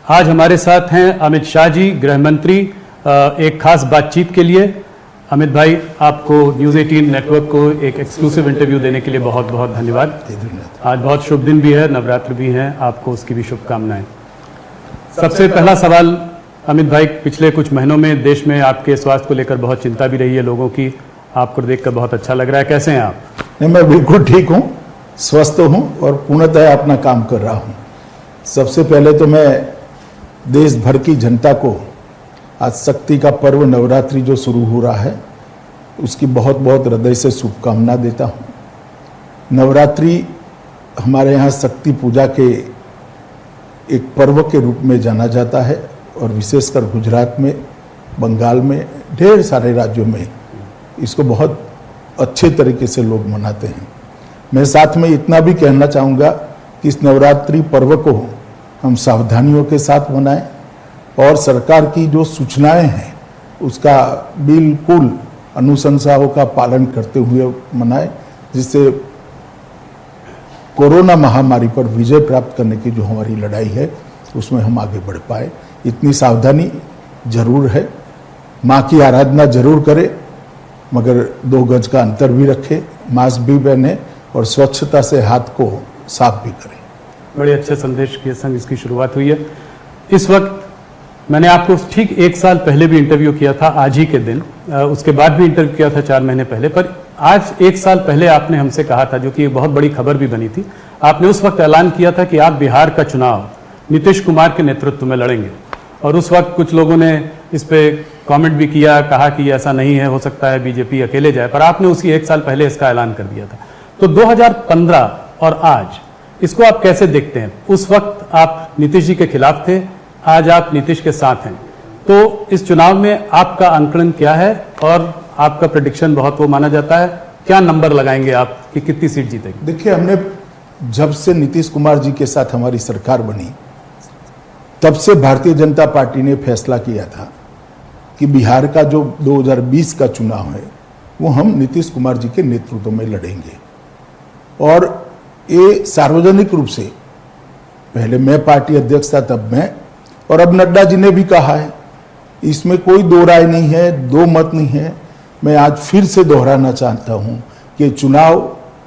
आज हमारे साथ हैं अमित शाह जी, गृह मंत्री, एक खास बातचीत के लिए। अमित भाई, आपको न्यूज़ 18 नेटवर्क को एक एक्सक्लूसिव इंटरव्यू देने के लिए बहुत बहुत धन्यवाद। आज बहुत शुभ दिन भी है, नवरात्र भी हैं, आपको उसकी भी शुभकामनाएं। सबसे पहला सवाल अमित भाई, पिछले कुछ महीनों में देश में आपके स्वास्थ्य को लेकर बहुत चिंता भी रही है लोगों की, आपको देखकर बहुत अच्छा लग रहा है, कैसे हैं आप? नहीं, मैं बिल्कुल ठीक हूँ, स्वस्थ हूँ और पूर्णतः अपना काम कर रहा हूँ। सबसे पहले तो मैं देश भर की जनता को आज शक्ति का पर्व नवरात्रि जो शुरू हो रहा है उसकी बहुत बहुत हृदय से शुभकामना देता हूँ। नवरात्रि हमारे यहाँ शक्ति पूजा के एक पर्व के रूप में जाना जाता है और विशेषकर गुजरात में, बंगाल में, ढेर सारे राज्यों में इसको बहुत अच्छे तरीके से लोग मनाते हैं। मैं साथ में इतना भी कहना चाहूँगा कि इस नवरात्रि पर्व को हम सावधानियों के साथ मनाएं और सरकार की जो सूचनाएं हैं उसका बिल्कुल अनुशंसाओं का पालन करते हुए मनाएं, जिससे कोरोना महामारी पर विजय प्राप्त करने की जो हमारी लड़ाई है उसमें हम आगे बढ़ पाए। इतनी सावधानी जरूर है। माँ की आराधना जरूर करें, मगर 2 गज का अंतर भी रखें, मास्क भी पहने और स्वच्छता से हाथ को साफ भी करें। बड़े अच्छे संदेश के संग इसकी शुरुआत हुई है। इस वक्त मैंने आपको ठीक 1 साल पहले भी इंटरव्यू किया था, आज ही के दिन, उसके बाद भी इंटरव्यू किया था 4 महीने पहले, पर आज 1 साल पहले आपने हमसे कहा था, जो कि एक बहुत बड़ी खबर भी बनी थी, आपने उस वक्त ऐलान किया था कि आप बिहार का चुनाव नीतीश कुमार के नेतृत्व में लड़ेंगे। और उस वक्त कुछ लोगों ने इस पे कमेंट भी किया, कहा कि ऐसा नहीं है, हो सकता है बीजेपी अकेले जाए, पर आपने उसी 1 साल पहले इसका ऐलान कर दिया था। तो 2015 और आज इसको आप कैसे देखते हैं? उस वक्त आप नीतीश जी के खिलाफ थे, आज आप नीतीश के साथ हैं, तो इस चुनाव में आपका आंकलन क्या है और आपका प्रेडिक्शन बहुत वो माना जाता है, क्या नंबर लगाएंगे आप कि कितनी सीट जीतेगी? देखिए, हमने जब से नीतीश कुमार जी के साथ हमारी सरकार बनी तब से भारतीय जनता पार्टी ने फैसला किया था कि बिहार का जो 2020 का चुनाव है वो हम नीतीश कुमार जी के नेतृत्व में लड़ेंगे। और ये सार्वजनिक रूप से, पहले मैं पार्टी अध्यक्ष था तब मैं, और अब नड्डा जी ने भी कहा है, इसमें कोई 2 राय नहीं है, 2 मत नहीं है। मैं आज फिर से दोहराना चाहता हूं कि चुनाव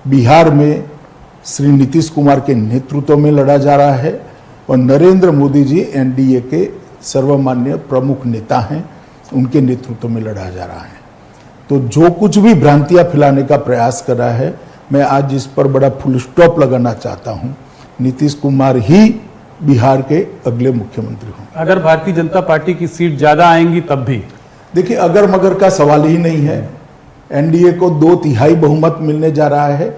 बिहार में श्री नीतीश कुमार के नेतृत्व में लड़ा जा रहा है और नरेंद्र मोदी जी एनडीए के सर्वमान्य प्रमुख नेता हैं, उनके नेतृत्व में लड़ा जा रहा है। तो जो कुछ भी भ्रांतियां फैलाने का प्रयास कर रहा है, मैं आज इस पर बड़ा फुल स्टॉप लगाना चाहता हूं। नीतीश कुमार ही बिहार के अगले मुख्यमंत्री होंगे। अगर भारतीय जनता पार्टी की सीट ज्यादा आएंगी तब भी? देखिए, अगर मगर का सवाल ही नहीं है। एनडीए को 2/3 बहुमत मिलने जा रहा है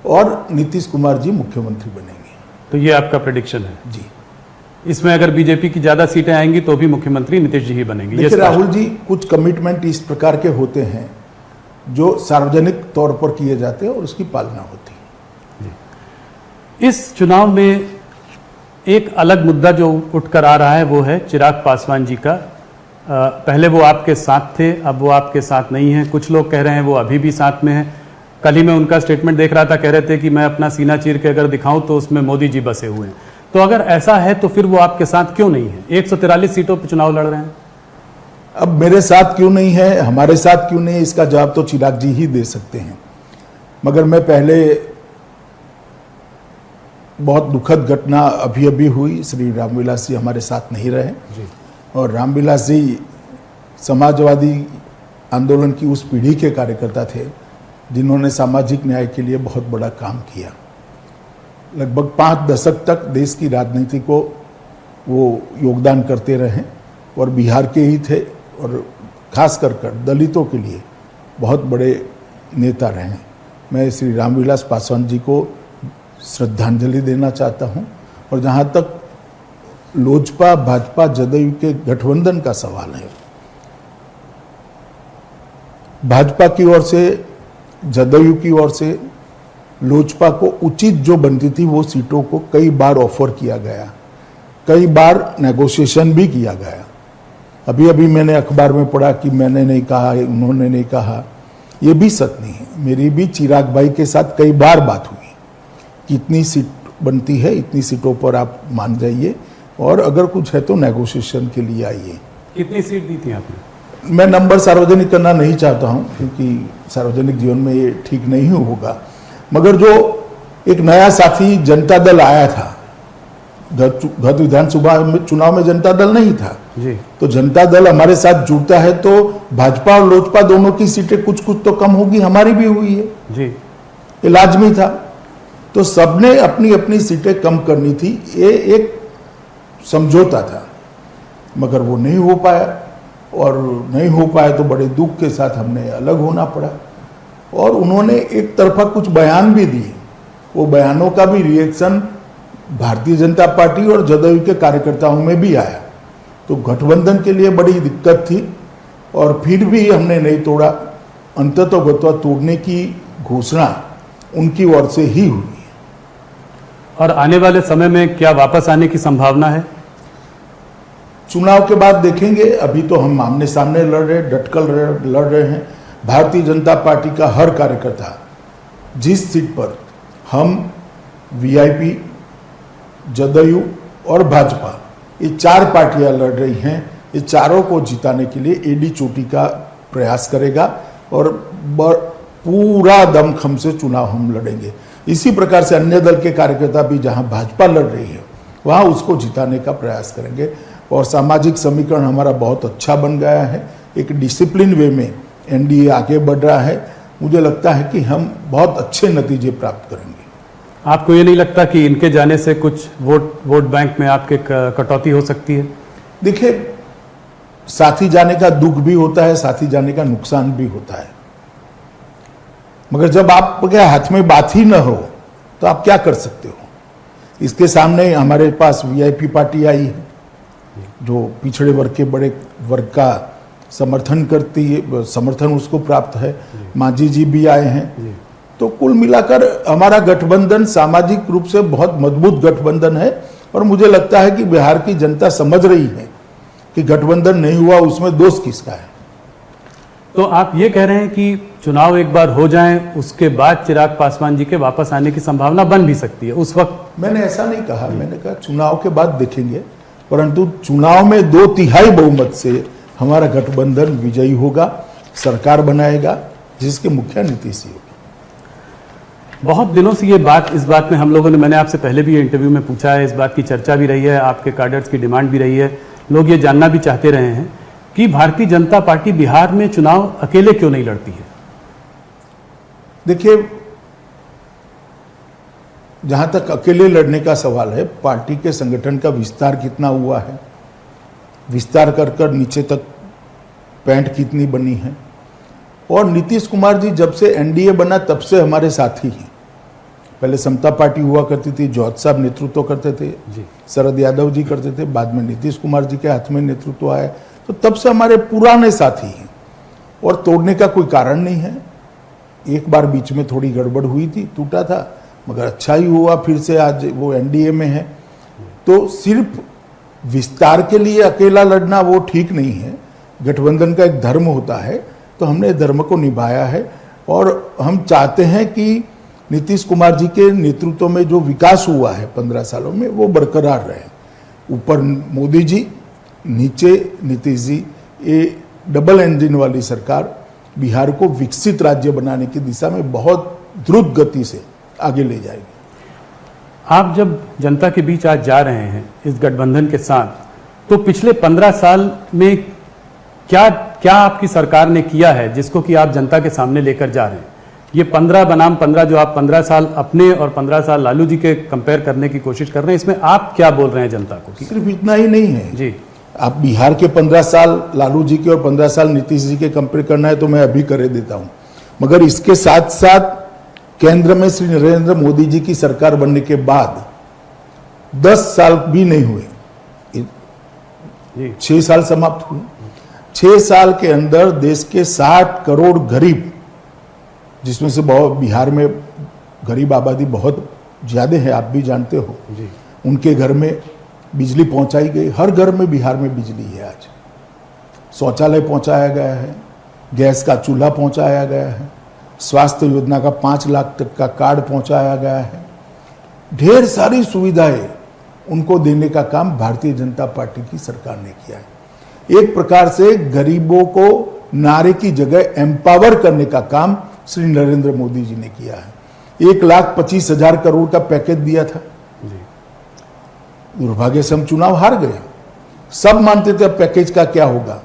और नीतीश कुमार जी मुख्यमंत्री बनेंगे। तो ये आपका प्रेडिक्शन है? जी। इसमें अगर बीजेपी की ज्यादा सीटें आएंगी तो भी मुख्यमंत्री नीतीश जी ही बनेंगे? देखिए राहुल जी, कुछ कमिटमेंट इस प्रकार के होते हैं जो सार्वजनिक तौर पर किए जाते हैं और उसकी पालना होती है। इस चुनाव में एक अलग मुद्दा जो उठकर आ रहा है वो है चिराग पासवान जी का। पहले वो आपके साथ थे, अब वो आपके साथ नहीं है। कुछ लोग कह रहे हैं वो अभी भी साथ में है। कल ही मैं उनका स्टेटमेंट देख रहा था, कह रहे थे कि मैं अपना सीना चीर के अगर दिखाऊं तो उसमें मोदी जी बसे हुए हैं। तो अगर ऐसा है तो फिर वो आपके साथ क्यों नहीं है? 143 सीटों पर चुनाव लड़ रहे हैं। अब मेरे साथ क्यों नहीं है, हमारे साथ क्यों नहीं है, इसका जवाब तो चिराग जी ही दे सकते हैं। मगर मैं पहले, बहुत दुखद घटना अभी अभी हुई, श्री रामविलास जी हमारे साथ नहीं रहे जी। और रामविलास जी समाजवादी आंदोलन की उस पीढ़ी के कार्यकर्ता थे जिन्होंने सामाजिक न्याय के लिए बहुत बड़ा काम किया। लगभग 5 दशक तक देश की राजनीति को वो योगदान करते रहे और बिहार के ही थे और खास कर दलितों के लिए बहुत बड़े नेता रहे। मैं श्री रामविलास पासवान जी को श्रद्धांजलि देना चाहता हूं। और जहां तक लोजपा भाजपा जदयू के गठबंधन का सवाल है, भाजपा की ओर से, जदयू की ओर से लोजपा को उचित जो बनती थी वो सीटों को कई बार ऑफर किया गया, कई बार नेगोशिएशन भी किया गया। अभी अभी मैंने अखबार में पढ़ा कि मैंने नहीं कहा, उन्होंने नहीं कहा, ये भी सच नहीं है। मेरी भी चिराग भाई के साथ कई बार बात हुई कि इतनी सीट बनती है, इतनी सीटों पर आप मान जाइए, और अगर कुछ है तो नेगोशिएशन के लिए आइए। कितनी सीट दी थी आपने? मैं नंबर सार्वजनिक करना नहीं चाहता हूं क्योंकि सार्वजनिक जीवन में ये ठीक नहीं होगा, मगर जो एक नया साथी जनता दल आया था, गत विधानसभा चुनाव में जनता दल नहीं था जी। तो जनता दल हमारे साथ जुड़ता है तो भाजपा और लोजपा दोनों की सीटें कुछ कुछ तो कम होगी, हमारी भी हुई है जी, ये लाजमी था। तो सबने अपनी अपनी सीटें कम करनी थी, ये एक समझौता था, मगर वो नहीं हो पाया और नहीं हो पाया तो बड़े दुख के साथ हमने अलग होना पड़ा। और उन्होंने एक तरफा कुछ बयान भी दिए, वो बयानों का भी रिएक्शन भारतीय जनता पार्टी और जदयू के कार्यकर्ताओं में भी आया, तो गठबंधन के लिए बड़ी दिक्कत थी और फिर भी हमने नहीं तोड़ा। अंततोगत्वा तोड़ने की घोषणा उनकी ओर से ही हुई। और आने वाले समय में क्या वापस आने की संभावना है? चुनाव के बाद देखेंगे, अभी तो हम आमने सामने लड़ रहे, डटकर लड़ रहे हैं। भारतीय जनता पार्टी का हर कार्यकर्ता जिस सीट पर हम वीआईपी, जदयू और भाजपा ये चार पार्टियां लड़ रही हैं, ये चारों को जिताने के लिए एडी चोटी का प्रयास करेगा और पूरा दमखम से चुनाव हम लड़ेंगे। इसी प्रकार से अन्य दल के कार्यकर्ता भी जहां भाजपा लड़ रही है वहां उसको जिताने का प्रयास करेंगे। और सामाजिक समीकरण हमारा बहुत अच्छा बन गया है, एक डिसिप्लिन वे में एनडीए आगे बढ़ रहा है। मुझे लगता है कि हम बहुत अच्छे नतीजे प्राप्त करेंगे। आपको ये नहीं लगता कि इनके जाने से कुछ वोट बैंक में आपके कटौती हो सकती है? देखिए, साथी जाने का दुख भी होता है, साथी जाने का नुकसान भी होता है, मगर जब आपके हाथ में बात ही न हो तो आप क्या कर सकते हो। इसके सामने हमारे पास वीआईपी पार्टी आई है जो पिछड़े वर्ग के बड़े वर्ग का समर्थन करती है, समर्थन उसको प्राप्त है। मांझी जी भी आए हैं, तो कुल मिलाकर हमारा गठबंधन सामाजिक रूप से बहुत मजबूत गठबंधन है। और मुझे लगता है कि बिहार की जनता समझ रही है कि गठबंधन नहीं हुआ उसमें दोष किसका है। तो आप ये कह रहे हैं कि चुनाव एक बार हो जाएं, उसके बाद चिराग पासवान जी के वापस आने की संभावना बन भी सकती है उस वक्त? मैंने ऐसा नहीं कहा, मैंने कहा चुनाव के बाद देखेंगे, परंतु चुनाव में 2/3 बहुमत से हमारा गठबंधन विजयी होगा, सरकार बनाएगा जिसके मुखिया नीतीश जी होगा। बहुत दिनों से इस बात में हम लोगों ने, मैंने आपसे पहले भी ये इंटरव्यू में पूछा है, इस बात की चर्चा भी रही है, आपके कैडर्स की डिमांड भी रही है, लोग ये जानना भी चाहते रहे हैं कि भारतीय जनता पार्टी बिहार में चुनाव अकेले क्यों नहीं लड़ती है? देखिए, जहां तक अकेले लड़ने का सवाल है, पार्टी के संगठन का विस्तार कितना हुआ है, विस्तार कर कर नीचे तक पैंट कितनी बनी है। और नीतीश कुमार जी जब से एनडीए बना तब से हमारे साथी हैं। पहले समता पार्टी हुआ करती थी, जौहर साहब नेतृत्व करते थे जी, शरद यादव जी करते थे, बाद में नीतीश कुमार जी के हाथ में नेतृत्व आया, तो तब से हमारे पुराने साथी हैं और तोड़ने का कोई कारण नहीं है। एक बार बीच में थोड़ी गड़बड़ हुई थी, टूटा था, मगर अच्छा ही हुआ, फिर से आज वो एनडीए में है। तो सिर्फ विस्तार के लिए अकेला लड़ना वो ठीक नहीं है, गठबंधन का एक धर्म होता है, तो हमने धर्म को निभाया है। और हम चाहते हैं कि नीतीश कुमार जी के नेतृत्व में जो विकास हुआ है 15 सालों में वो बरकरार रहे। ऊपर मोदी जी, नीचे नीतीश जी, ये डबल इंजन वाली सरकार बिहार को विकसित राज्य बनाने की दिशा में बहुत द्रुत गति से आगे ले जाएगी। आप जब जनता के बीच आज जा रहे हैं इस गठबंधन के साथ, तो पिछले 15 साल में क्या आपकी सरकार ने किया है जिसको कि आप जनता के सामने लेकर जा रहे हैं? ये 15 बनाम 15 जो आप 15 साल अपने और 15 साल लालू जी के कंपेयर करने की कोशिश कर रहे हैं, इसमें आप क्या बोल रहे हैं जनता को? सिर्फ इतना ही नहीं है जी, आप बिहार के 15 साल लालू जी के और 15 साल नीतीश जी के कंपेयर करना है तो मैं अभी कर देता हूं, मगर इसके साथ साथ केंद्र में श्री नरेंद्र मोदी जी की सरकार बनने के बाद 10 साल भी नहीं हुए, 6 साल समाप्त हुए। 6 साल के अंदर देश के 60 करोड़ गरीब, जिसमें से बहुत बिहार में गरीब आबादी बहुत ज्यादा है, आप भी जानते हो जी, उनके घर में बिजली पहुंचाई गई। हर घर में बिहार में बिजली है आज, शौचालय पहुंचाया गया है, गैस का चूल्हा पहुंचाया गया है, स्वास्थ्य योजना का 5 लाख तक का कार्ड पहुंचाया गया है, ढेर सारी सुविधाएं उनको देने का काम भारतीय जनता पार्टी की सरकार ने किया है। एक प्रकार से गरीबों को नारे की जगह एम्पावर करने का काम श्री नरेंद्र मोदी जी ने किया है। 1,25,000 करोड़ का पैकेज दिया था। दुर्भाग्य से हम चुनाव हार गए। सब मानते थे अब पैकेज का क्या होगा।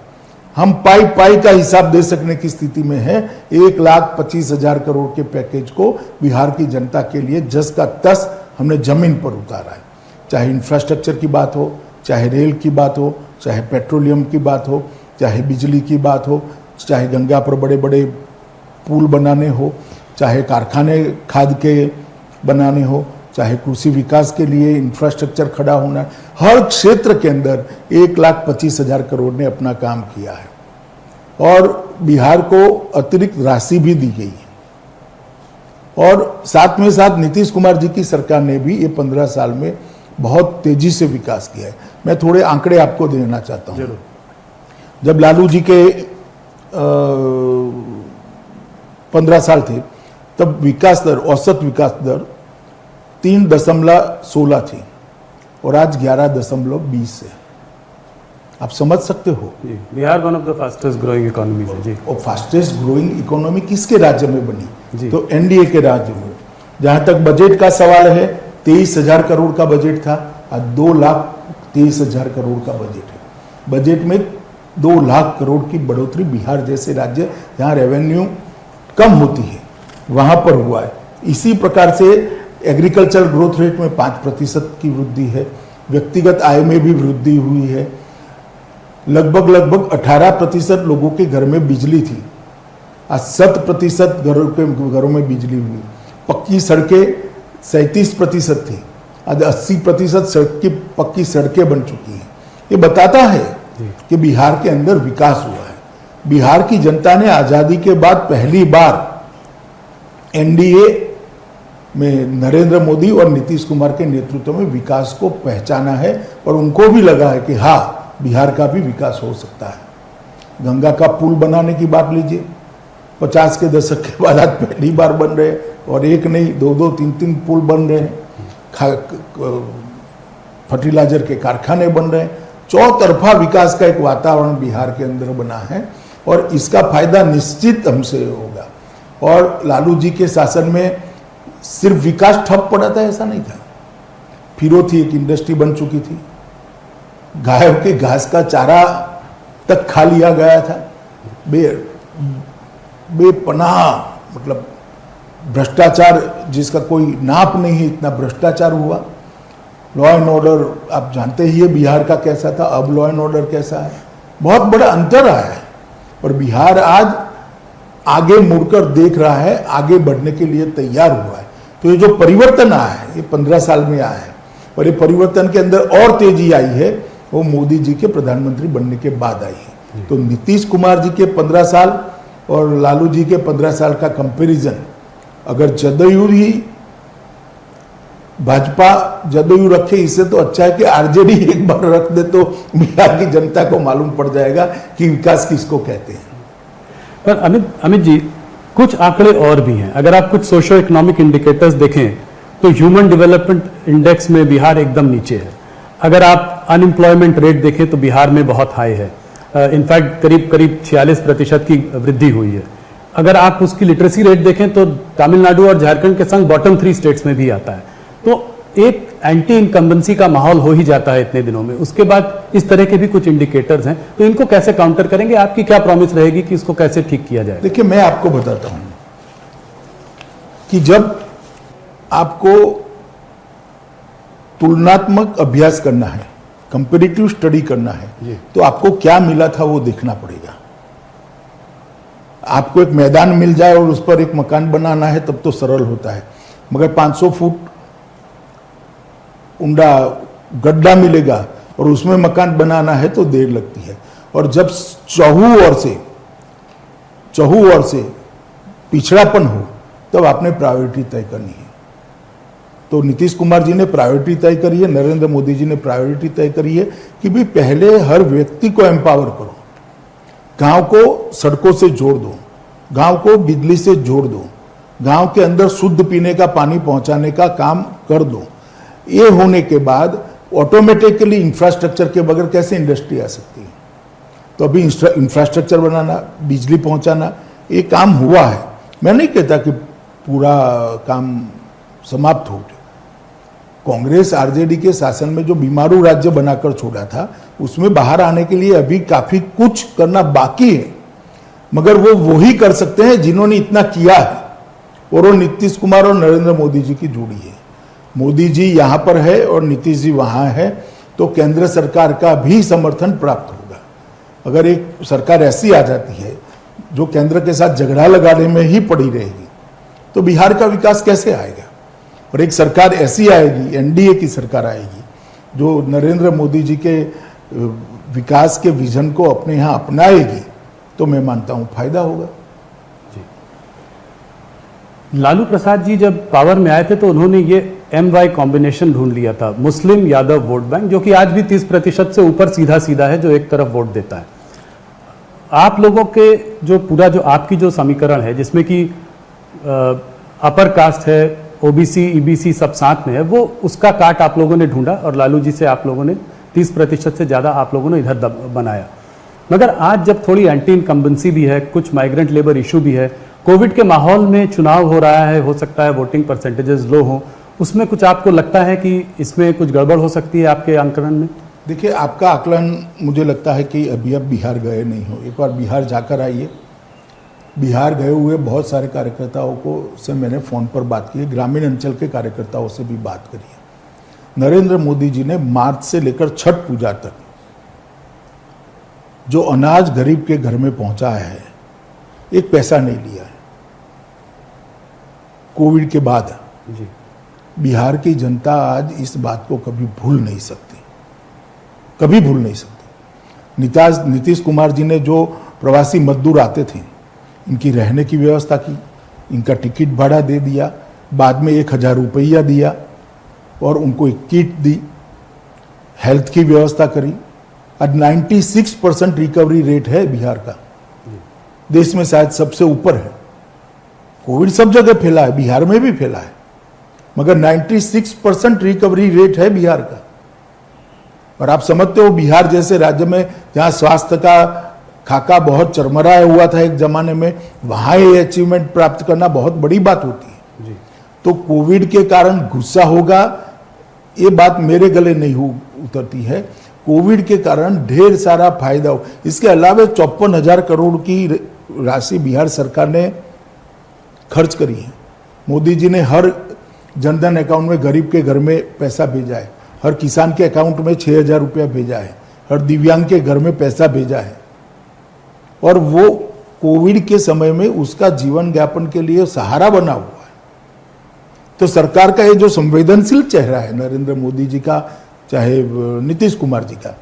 हम पाई पाई का हिसाब दे सकने की स्थिति में है। 1,25,000 करोड़ के पैकेज को बिहार की जनता के लिए जस का तस हमने जमीन पर उतारा है। चाहे इंफ्रास्ट्रक्चर की बात हो, चाहे रेल की बात हो, चाहे पेट्रोलियम की बात हो, चाहे बिजली की बात हो, चाहे गंगा पर बड़े बड़े पुल बनाने हो, चाहे कारखाने खाद के बनाने हो, चाहे कृषि विकास के लिए इंफ्रास्ट्रक्चर खड़ा होना, हर क्षेत्र के अंदर 1,25,000 करोड़ ने अपना काम किया है। और बिहार को अतिरिक्त राशि भी दी गई है। और साथ में साथ नीतीश कुमार जी की सरकार ने भी ये 15 साल में बहुत तेजी से विकास किया है। मैं थोड़े आंकड़े आपको देना चाहता हूँ। जब लालू जी के 15 साल थे तब विकास दर, औसत विकास दर 3.16 थी और आज 11.20 है। आप समझ सकते हो। Bihar one of the fastest growing economies है जी। और फास्टेस्ट ग्रोइंग इकोनॉमी किसके राज्य में बनी जी। तो एनडीए के राज्य में। जहां तक बजट का सवाल है, 23,000 करोड़ का बजट था, आज 2,23,000 करोड़ का बजट है। बजट में 2 लाख करोड़ की बढ़ोतरी बिहार जैसे राज्य जहां रेवेन्यू कम होती है वहां पर हुआ है। इसी प्रकार से एग्रीकल्चर ग्रोथ रेट में 5% की वृद्धि है। व्यक्तिगत आय में भी वृद्धि हुई है। लगभग 18% लोगों के घर में बिजली थी, आज 100% घरों में बिजली हुई। पक्की सड़कें 37% थी, आज 80% सड़क की पक्की सड़कें बन चुकी हैं। ये बताता है कि बिहार के अंदर विकास हुआ है। बिहार की जनता ने आजादी के बाद पहली बार एनडीए में नरेंद्र मोदी और नीतीश कुमार के नेतृत्व में विकास को पहचाना है और उनको भी लगा है कि हाँ, बिहार का भी विकास हो सकता है। गंगा का पुल बनाने की बात लीजिए, 50 के दशक के बाद आज पहली बार बन रहे हैं और एक नहीं 2-2, 3-3 पुल बन रहे हैं। फर्टिलाइजर के कारखाने बन रहे हैं। चौतरफा विकास का एक वातावरण बिहार के अंदर बना है और इसका फायदा निश्चित हमसे होगा। और लालू जी के शासन में सिर्फ विकास ठप पड़ा था ऐसा नहीं था। फिरौती एक इंडस्ट्री बन चुकी थी। गायों के घास का चारा तक खा लिया गया था। बेपनाह मतलब भ्रष्टाचार जिसका कोई नाप नहीं है, इतना भ्रष्टाचार हुआ। लॉ एंड ऑर्डर आप जानते ही है बिहार का कैसा था, अब लॉ एंड ऑर्डर कैसा है। बहुत बड़ा अंतर आया है और बिहार आज आगे मुड़कर देख रहा है, आगे बढ़ने के लिए तैयार हुआ है। तो ये जो परिवर्तन आया है ये 15 साल में आया है और ये परिवर्तन के अंदर और तेजी आई है वो मोदी जी के प्रधानमंत्री बनने के बाद आई है। तो नीतीश कुमार जी के 15 साल और लालू जी के 15 साल का कंपैरिजन, अगर जदयू ही भाजपा जदयू रखे इससे तो अच्छा है कि आरजेडी एक बार रख दे तो बिहार की जनता को मालूम पड़ जाएगा कि विकास किसको कहते हैं। पर अमित जी, कुछ आंकड़े और भी हैं। अगर आप कुछ सोशो इकोनॉमिक इंडिकेटर्स देखें तो ह्यूमन डेवलपमेंट इंडेक्स में बिहार एकदम नीचे है। अगर आप अनएम्प्लॉयमेंट रेट देखें तो बिहार में बहुत हाई है। इनफैक्ट करीब 46% की वृद्धि हुई है। अगर आप उसकी लिटरेसी रेट देखें तो तमिलनाडु और झारखंड के संग बॉटम 3 स्टेट्स में भी आता है। तो एक एंटी इनकम्बेंसी का माहौल हो ही जाता है इतने दिनों में। उसके बाद इस तरह के भी कुछ इंडिकेटर्स हैं, तो इनको कैसे काउंटर करेंगे? आपकी क्या प्रॉमिस रहेगी कि इसको कैसे ठीक किया जाए? देखिए, मैं आपको बताता हूं कि जब आपको तुलनात्मक अभ्यास करना है, कंपैरेटिव स्टडी करना है, तो आपको क्या मिला था वो देखना पड़ेगा। आपको एक मैदान मिल जाए और उस पर एक मकान बनाना है तब तो सरल होता है, मगर 500 फुट ऊंडा गड्ढा मिलेगा और उसमें मकान बनाना है तो देर लगती है। और जब चहु ओर से पिछड़ापन हो तब आपने प्रायोरिटी तय करनी है। तो नीतीश कुमार जी ने प्रायोरिटी तय करी है, नरेंद्र मोदी जी ने प्रायोरिटी तय करी है कि भी पहले हर व्यक्ति को एम्पावर करो, गांव को सड़कों से जोड़ दो, गांव को बिजली से जोड़ दो, गांव के अंदर शुद्ध पीने का पानी पहुंचाने का काम कर दो। ये होने के बाद ऑटोमेटिकली इंफ्रास्ट्रक्चर के बगैर कैसे इंडस्ट्री आ सकती है? तो अभी इंफ्रास्ट्रक्चर बनाना, बिजली पहुंचाना, ये काम हुआ है। मैं नहीं कहता कि पूरा काम समाप्त हो गया। कांग्रेस आरजेडी के शासन में जो बीमारू राज्य बनाकर छोड़ा था, उसमें बाहर आने के लिए अभी काफी कुछ करना बाकी है, मगर वो वही कर सकते हैं जिन्होंने इतना किया है, और वो नीतीश कुमार और नरेंद्र मोदी जी की जोड़ी है। मोदी जी यहां पर है और नीतीश जी वहां है, तो केंद्र सरकार का भी समर्थन प्राप्त होगा। अगर एक सरकार ऐसी आ जाती है जो केंद्र के साथ झगड़ा लगाने में ही पड़ी रहेगी, तो बिहार का विकास कैसे आएगा? और एक सरकार ऐसी आएगी, एनडीए की सरकार आएगी, जो नरेंद्र मोदी जी के विकास के विजन को अपने यहाँ अपनाएगी, तो मैं मानता हूं फायदा होगा। लालू प्रसाद जी जब पावर में आए थे तो उन्होंने ये MY कॉम्बिनेशन ढूंढ लिया था, मुस्लिम यादव वोट बैंक, जो कि आज भी 30% से ऊपर सीधा सीधा है, जो एक तरफ वोट देता है। आप लोगों के जो पूरा जो आपकी जो समीकरण है, जिसमें कि अपर कास्ट है, OBC EBC सब साथ में है, वो उसका काट आप लोगों ने ढूंढा और लालू जी से आप लोगों ने 30% से ज्यादा आप लोगों ने इधर बनाया। मगर आज जब थोड़ी एंटी इनकम्बेंसी भी है, कुछ माइग्रेंट लेबर इशू भी है, कोविड के माहौल में चुनाव हो रहा है, हो सकता है वोटिंग परसेंटेजेस लो हो, उसमें कुछ आपको लगता है कि इसमें कुछ गड़बड़ हो सकती है आपके आंकलन में? देखिए, आपका आकलन मुझे लगता है कि अभी आप बिहार गए नहीं हो। एक बार बिहार जाकर आइए। बिहार गए हुए बहुत सारे कार्यकर्ताओं को से मैंने फ़ोन पर बात की है, ग्रामीण अंचल के कार्यकर्ताओं से भी बात करी है। नरेंद्र मोदी जी ने मार्च से लेकर छठ पूजा तक जो अनाज गरीब के घर में पहुंचाया है, एक पैसा नहीं लिया है। कोविड के बाद जी। बिहार की जनता आज इस बात को कभी भूल नहीं सकती, कभी भूल नहीं सकती। नीतीश कुमार जी ने जो प्रवासी मजदूर आते थे, इनकी रहने की व्यवस्था की, इनका टिकट भाड़ा दे दिया, बाद में 1000 रुपया दिया और उनको एक किट दी, हेल्थ की व्यवस्था करी। आज 96% रिकवरी रेट है बिहार का, देश में शायद सबसे ऊपर है। कोविड सब जगह फैला है, बिहार में भी फैला है, मगर 96% रिकवरी रेट है बिहार का। और आप समझते हो, बिहार जैसे राज्य में जहां स्वास्थ्य का खाका बहुत चरमराया हुआ था एक जमाने में, वहां ये अचीवमेंट प्राप्त करना बहुत बड़ी बात होती है जी। तो कोविड के कारण गुस्सा होगा, ये बात मेरे गले नहीं उतरती है। कोविड के कारण ढेर सारा फायदा हो। इसके अलावा 54,000 करोड़ की राशि बिहार सरकार ने खर्च करी है। मोदी जी ने हर जनधन अकाउंट में गरीब के घर में पैसा भेजा है, हर किसान के अकाउंट में 6,000 रुपया भेजा है, हर दिव्यांग के घर में पैसा भेजा है, और वो कोविड के समय में उसका जीवन यापन के लिए सहारा बना हुआ है। तो सरकार का ये जो संवेदनशील चेहरा है नरेंद्र मोदी जी का, चाहे नीतीश कुमार जी का,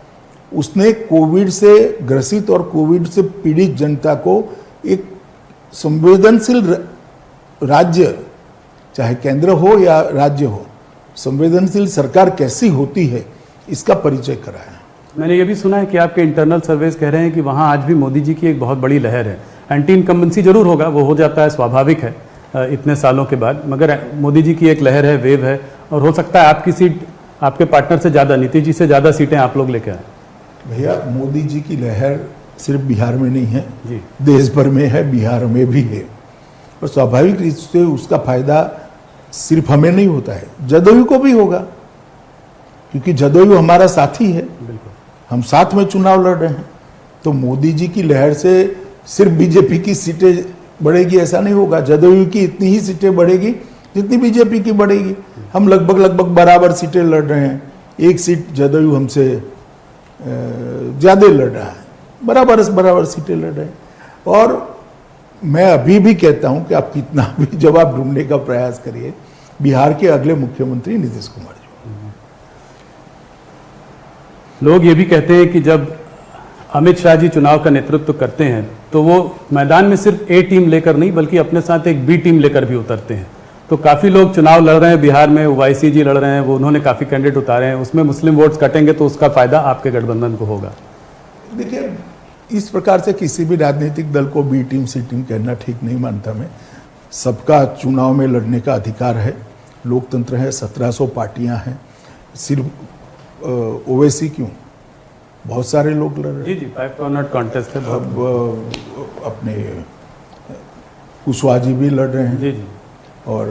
उसने कोविड से ग्रसित और कोविड से पीड़ित जनता को एक संवेदनशील राज्य, चाहे केंद्र हो या राज्य हो, संवेदनशील सरकार कैसी होती है, इसका परिचय कराया। मैंने ये भी सुना है कि आपके इंटरनल सर्वेस कह रहे हैं कि वहाँ आज भी मोदी जी की एक बहुत बड़ी लहर है। एंटी इनकम्बेंसी जरूर होगा, वो हो जाता है, स्वाभाविक है इतने सालों के बाद, मगर मोदी जी की एक लहर है, वेव है, और हो सकता है आपकी सीट आपके पार्टनर से ज़्यादा, नीतीश जी से ज़्यादा सीटें आप लोग लेके आए। भैया, मोदी जी की लहर सिर्फ बिहार में नहीं है जी, देश भर में है, बिहार में भी है, और स्वाभाविक रूप से उसका फायदा सिर्फ हमें नहीं होता है, जदयू को भी होगा, क्योंकि जदयू हमारा साथी है, हम साथ में चुनाव लड़ रहे हैं। तो मोदी जी की लहर से सिर्फ बीजेपी की सीटें बढ़ेगी ऐसा नहीं होगा, जदयू की इतनी ही सीटें बढ़ेगी जितनी बीजेपी की बढ़ेगी। हम लगभग बराबर सीटें लड़ रहे हैं, एक सीट जदयू हमसे ज्यादा लड़ रहा है, बराबर सीटें लड़ रहे हैं। और मैं अभी भी कहता हूं कि आप कितना भी जवाब ढूंढने का प्रयास करिए, बिहार के अगले मुख्यमंत्री नीतीश कुमार जी। लोग ये भी कहते हैं कि जब अमित शाह जी चुनाव का नेतृत्व करते हैं तो वो मैदान में सिर्फ ए टीम लेकर नहीं बल्कि अपने साथ एक बी टीम लेकर भी उतरते हैं। तो काफ़ी लोग चुनाव लड़ रहे हैं बिहार में, ओवैसी जी लड़ रहे हैं, वो उन्होंने काफ़ी कैंडिडेट उतारे हैं, उसमें मुस्लिम वोट्स कटेंगे तो उसका फायदा आपके गठबंधन को होगा। देखिए, इस प्रकार से किसी भी राजनीतिक दल को बी टीम सी टीम कहना ठीक नहीं मानता मैं। सबका चुनाव में लड़ने का अधिकार है, लोकतंत्र है, 1700 पार्टियां हैं। सिर्फ ओवैसी क्यों, बहुत सारे लोग लड़ रहे जी जी, 5 कॉर्नर कॉन्टेस्ट है। अब अपने कुशवाहा जी भी लड़ रहे हैं जी जी, और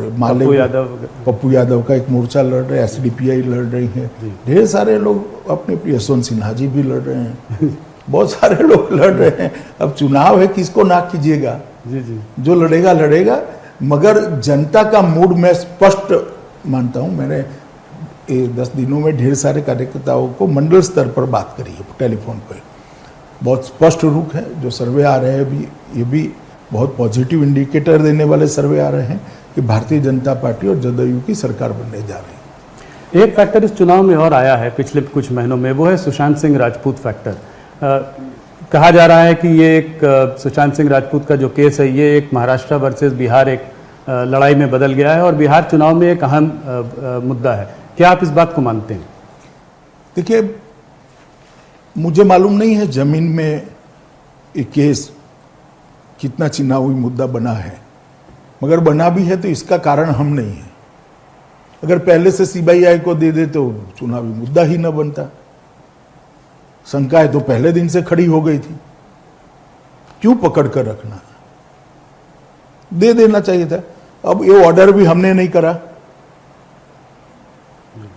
पप्पू यादव का एक मोर्चा लड़ रहे हैं, एसडीपीआई लड़ रही है, ढेर सारे लोग अपने यशवंत सिन्हा जी भी लड़ रहे हैं बहुत सारे लोग लड़ रहे हैं। अब चुनाव है, किसको ना कीजिएगा, जी जी, जो लड़ेगा लड़ेगा, मगर जनता का मूड मैं स्पष्ट मानता हूं। मैंने 10 दिनों में ढेर सारे कार्यकर्ताओं को मंडल स्तर पर बात करी है टेलीफोन पर, बहुत स्पष्ट रुख है। जो सर्वे आ रहे हैं अभी, ये भी बहुत पॉजिटिव इंडिकेटर देने वाले सर्वे आ रहे हैं कि भारतीय जनता पार्टी और जदयू की सरकार बनने जा रही है। एक फैक्टर इस चुनाव में और आया है पिछले कुछ महीनों में, वो है सुशांत सिंह राजपूत फैक्टर। कहा जा रहा है कि ये एक सुशांत सिंह राजपूत का जो केस है, ये एक महाराष्ट्र वर्सेस बिहार एक लड़ाई में बदल गया है और बिहार चुनाव में एक अहम मुद्दा है। क्या आप इस बात को मानते हैं? देखिए, मुझे मालूम नहीं है जमीन में ये केस कितना चुनावी मुद्दा बना है, मगर बना भी है तो इसका कारण हम नहीं है। अगर पहले से सीबीआई को दे दे तो चुनावी मुद्दा ही न बनता। शंकाएं तो पहले दिन से खड़ी हो गई थी, क्यों पकड़ कर रखना, दे देना चाहिए था। अब ये ऑर्डर भी हमने नहीं करा,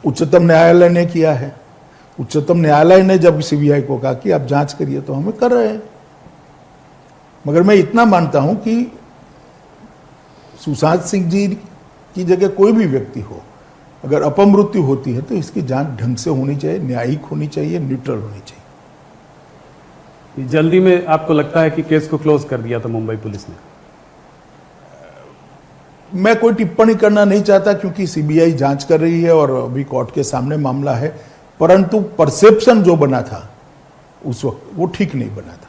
उच्चतम न्यायालय ने किया है। उच्चतम न्यायालय ने जब सीबीआई को कहा कि आप जांच करिए तो हमें कर रहे हैं। मगर मैं इतना मानता हूं कि सुशांत सिंह जी की जगह कोई भी व्यक्ति हो, अगर अपमृत्यु होती है तो इसकी जांच ढंग से होनी चाहिए, न्यायिक होनी चाहिए, न्यूट्रल होनी चाहिए। जल्दी में आपको लगता है कि केस को क्लोज कर दिया था मुंबई पुलिस ने? मैं कोई टिप्पणी करना नहीं चाहता क्योंकि सीबीआई जांच कर रही है और अभी कोर्ट के सामने मामला है, परंतु परसेप्शन जो बना था उस वक्त वो ठीक नहीं बना था।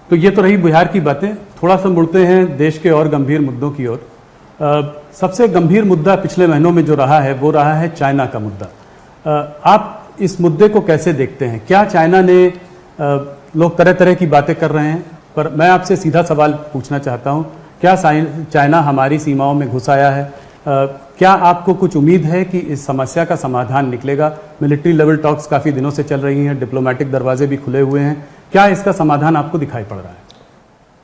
तो ये तो रही बिहार की बातें। थोड़ा सा मुड़ते हैं देश के और गंभीर मुद्दों की ओर। सबसे गंभीर मुद्दा पिछले महीनों में जो रहा है वो रहा है चाइना का मुद्दा। आप इस मुद्दे को कैसे देखते हैं? क्या चाइना ने, लोग तरह तरह की बातें कर रहे हैं, पर मैं आपसे सीधा सवाल पूछना चाहता हूं, क्या चाइना हमारी सीमाओं में घुस आया है? क्या आपको कुछ उम्मीद है कि इस समस्या का समाधान निकलेगा? मिलिट्री लेवल टॉक्स काफी दिनों से चल रही हैं, डिप्लोमेटिक दरवाजे भी खुले हुए हैं, क्या इसका समाधान आपको दिखाई पड़ रहा है?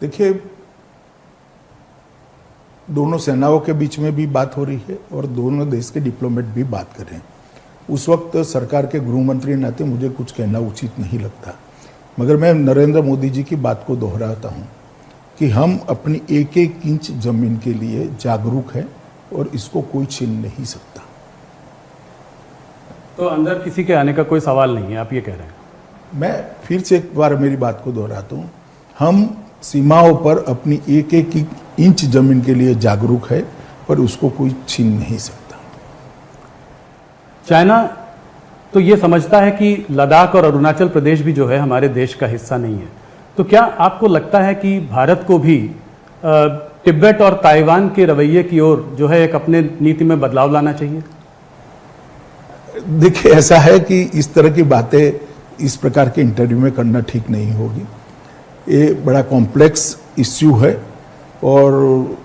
देखिए, दोनों सेनाओं के बीच में भी बात हो रही है और दोनों देश के डिप्लोमेट भी बात कर रहे हैं। उस वक्त सरकार के गृह मंत्री नाते मुझे कुछ कहना उचित नहीं लगता, मगर मैं नरेंद्र मोदी जी की बात को दोहराता हूं कि हम अपनी एक एक इंच जमीन के लिए जागरूक हैं और इसको कोई छीन नहीं सकता। तो अंदर किसी के आने का कोई सवाल नहीं है, आप ये कह रहे हैं? मैं फिर से एक बार मेरी बात को दोहराता हूं, हम सीमाओं पर अपनी एक एक इंच जमीन के लिए जागरूक है पर उसको कोई छीन नहीं सकता। चाइना तो ये समझता है कि लद्दाख और अरुणाचल प्रदेश भी जो है हमारे देश का हिस्सा नहीं है। तो क्या आपको लगता है कि भारत को भी तिब्बत और ताइवान के रवैये की ओर जो है एक अपने नीति में बदलाव लाना चाहिए? देखिए, ऐसा है कि इस तरह की बातें इस प्रकार के इंटरव्यू में करना ठीक नहीं होगी। ये बड़ा कॉम्प्लेक्स इश्यू है और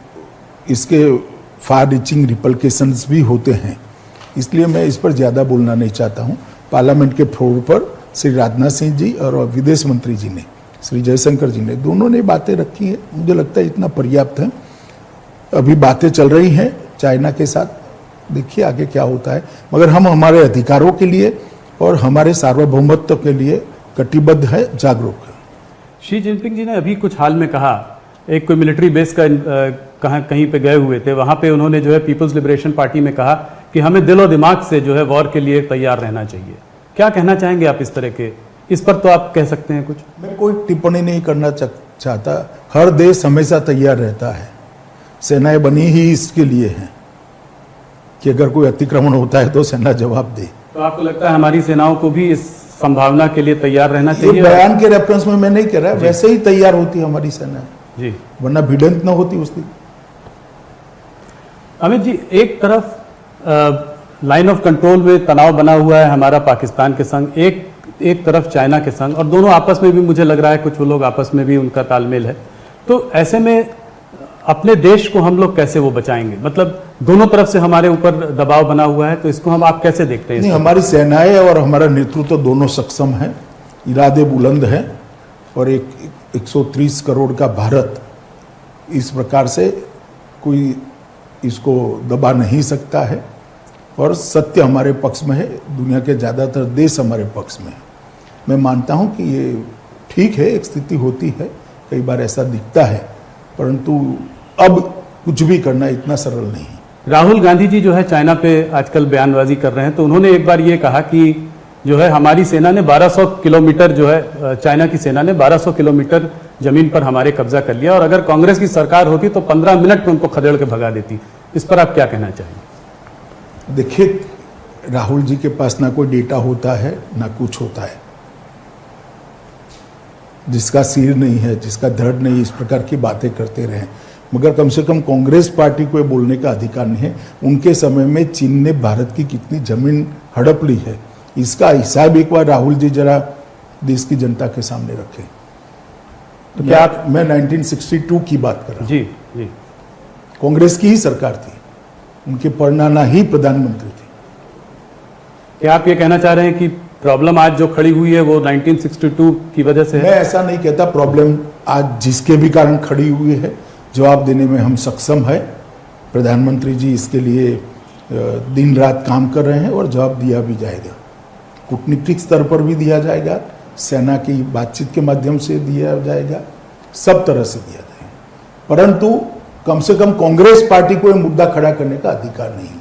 इसके फार रीचिंग रिपल्केशंस भी होते हैं, इसलिए मैं इस पर ज़्यादा बोलना नहीं चाहता हूं। पार्लियामेंट के फ्लोर पर श्री राजनाथ सिंह जी और विदेश मंत्री जी ने, श्री जयशंकर जी ने, दोनों ने बातें रखी है। मुझे लगता है इतना पर्याप्त है। अभी बातें चल रही हैं चाइना के साथ, देखिए आगे क्या होता है, मगर हम हमारे अधिकारों के लिए और हमारे सार्वभौमत्व के लिए कटिबद्ध है, जागरूक है। शी जिनपिंग जी ने अभी कुछ हाल में कहा, एक कोई मिलिट्री बेस का कहीं पे गए हुए थे, वहां पे उन्होंने जो है पीपल्स लिबरेशन पार्टी में कहा कि हमें दिलो दिमाग से जो है वॉर के लिए तैयार रहना चाहिए। क्या कहना चाहेंगे आप इस तरह के? इस पर तो आप कह सकते हैं कुछ। मैं कोई टिप्पणी नहीं करना चाहता। हर देश हमेशा तैयार रहता है, सेनाएं बनी ही इसके लिए हैं कि अगर कोई अतिक्रमण होता है तो सेना जवाब दे। तो आपको लगता है हमारी सेनाओं को भी इस संभावना के लिए तैयार रहना चाहिए? बयान के रेफरेंस में मैं नहीं कह रहा, वैसे ही तैयार होती हमारी सेना जी, वरना भिड़ंत न होती उस दिन। अमित जी, एक तरफ लाइन ऑफ कंट्रोल में तनाव बना हुआ है हमारा पाकिस्तान के संग, एक तरफ चाइना के संग, और दोनों आपस में भी मुझे लग रहा है कुछ वो लोग आपस में भी उनका तालमेल है। तो ऐसे में अपने देश को हम लोग कैसे वो बचाएंगे? मतलब दोनों तरफ से हमारे ऊपर दबाव बना हुआ है, तो इसको हम आप कैसे देखते हैं? नहीं, हमारी सेनाएं और हमारा नेतृत्व दोनों सक्षम है, इरादे बुलंद हैं, और एक 130 करोड़ का भारत इस प्रकार से कोई इसको दबा नहीं सकता है, और सत्य हमारे पक्ष में है, दुनिया के ज़्यादातर देश हमारे पक्ष में है। मैं मानता हूं कि ये ठीक है, एक स्थिति होती है, कई बार ऐसा दिखता है, परंतु अब कुछ भी करना इतना सरल नहीं है। राहुल गांधी जी जो है चाइना पे आजकल बयानबाजी कर रहे हैं, तो उन्होंने एक बार ये कहा कि जो है हमारी सेना ने 1200 किलोमीटर जो है, चाइना की सेना ने 1200 किलोमीटर जमीन पर हमारे कब्जा कर लिया, और अगर कांग्रेस की सरकार होती तो 15 मिनट में उनको खदेड़ के भगा देती। इस पर आप क्या कहना चाहेंगे? देखिए, राहुल जी के पास ना कोई डेटा होता है ना कुछ होता है। जिसका सिर नहीं है, जिसका धड़ नहीं, इस प्रकार की बातें करते रहे, मगर कम से कम कांग्रेस पार्टी को बोलने का अधिकार नहीं है। उनके समय में चीन ने भारत की कितनी जमीन हड़प ली है, इसका हिसाब एक बार राहुल जी जरा देश की जनता के सामने रखें। तो क्या मैं 1962 की बात कर रहा हूं। जी जी, कांग्रेस की ही सरकार थी, उनके परनाना ही प्रधानमंत्री थे। क्या आप ये कहना चाह रहे हैं कि प्रॉब्लम आज जो खड़ी हुई है वो 1962 की वजह से है? मैं ऐसा नहीं कहता। प्रॉब्लम आज जिसके भी कारण खड़ी हुई है, जवाब देने में हम सक्षम है। प्रधानमंत्री जी इसके लिए दिन रात काम कर रहे हैं, और जवाब दिया भी जाएगा। कूटनीतिक स्तर पर भी दिया जाएगा, सेना की बातचीत के माध्यम से दिया जाएगा, सब तरह से दिया जाएगा। परंतु कम से कम कांग्रेस पार्टी को यह मुद्दा खड़ा करने का अधिकार नहीं है।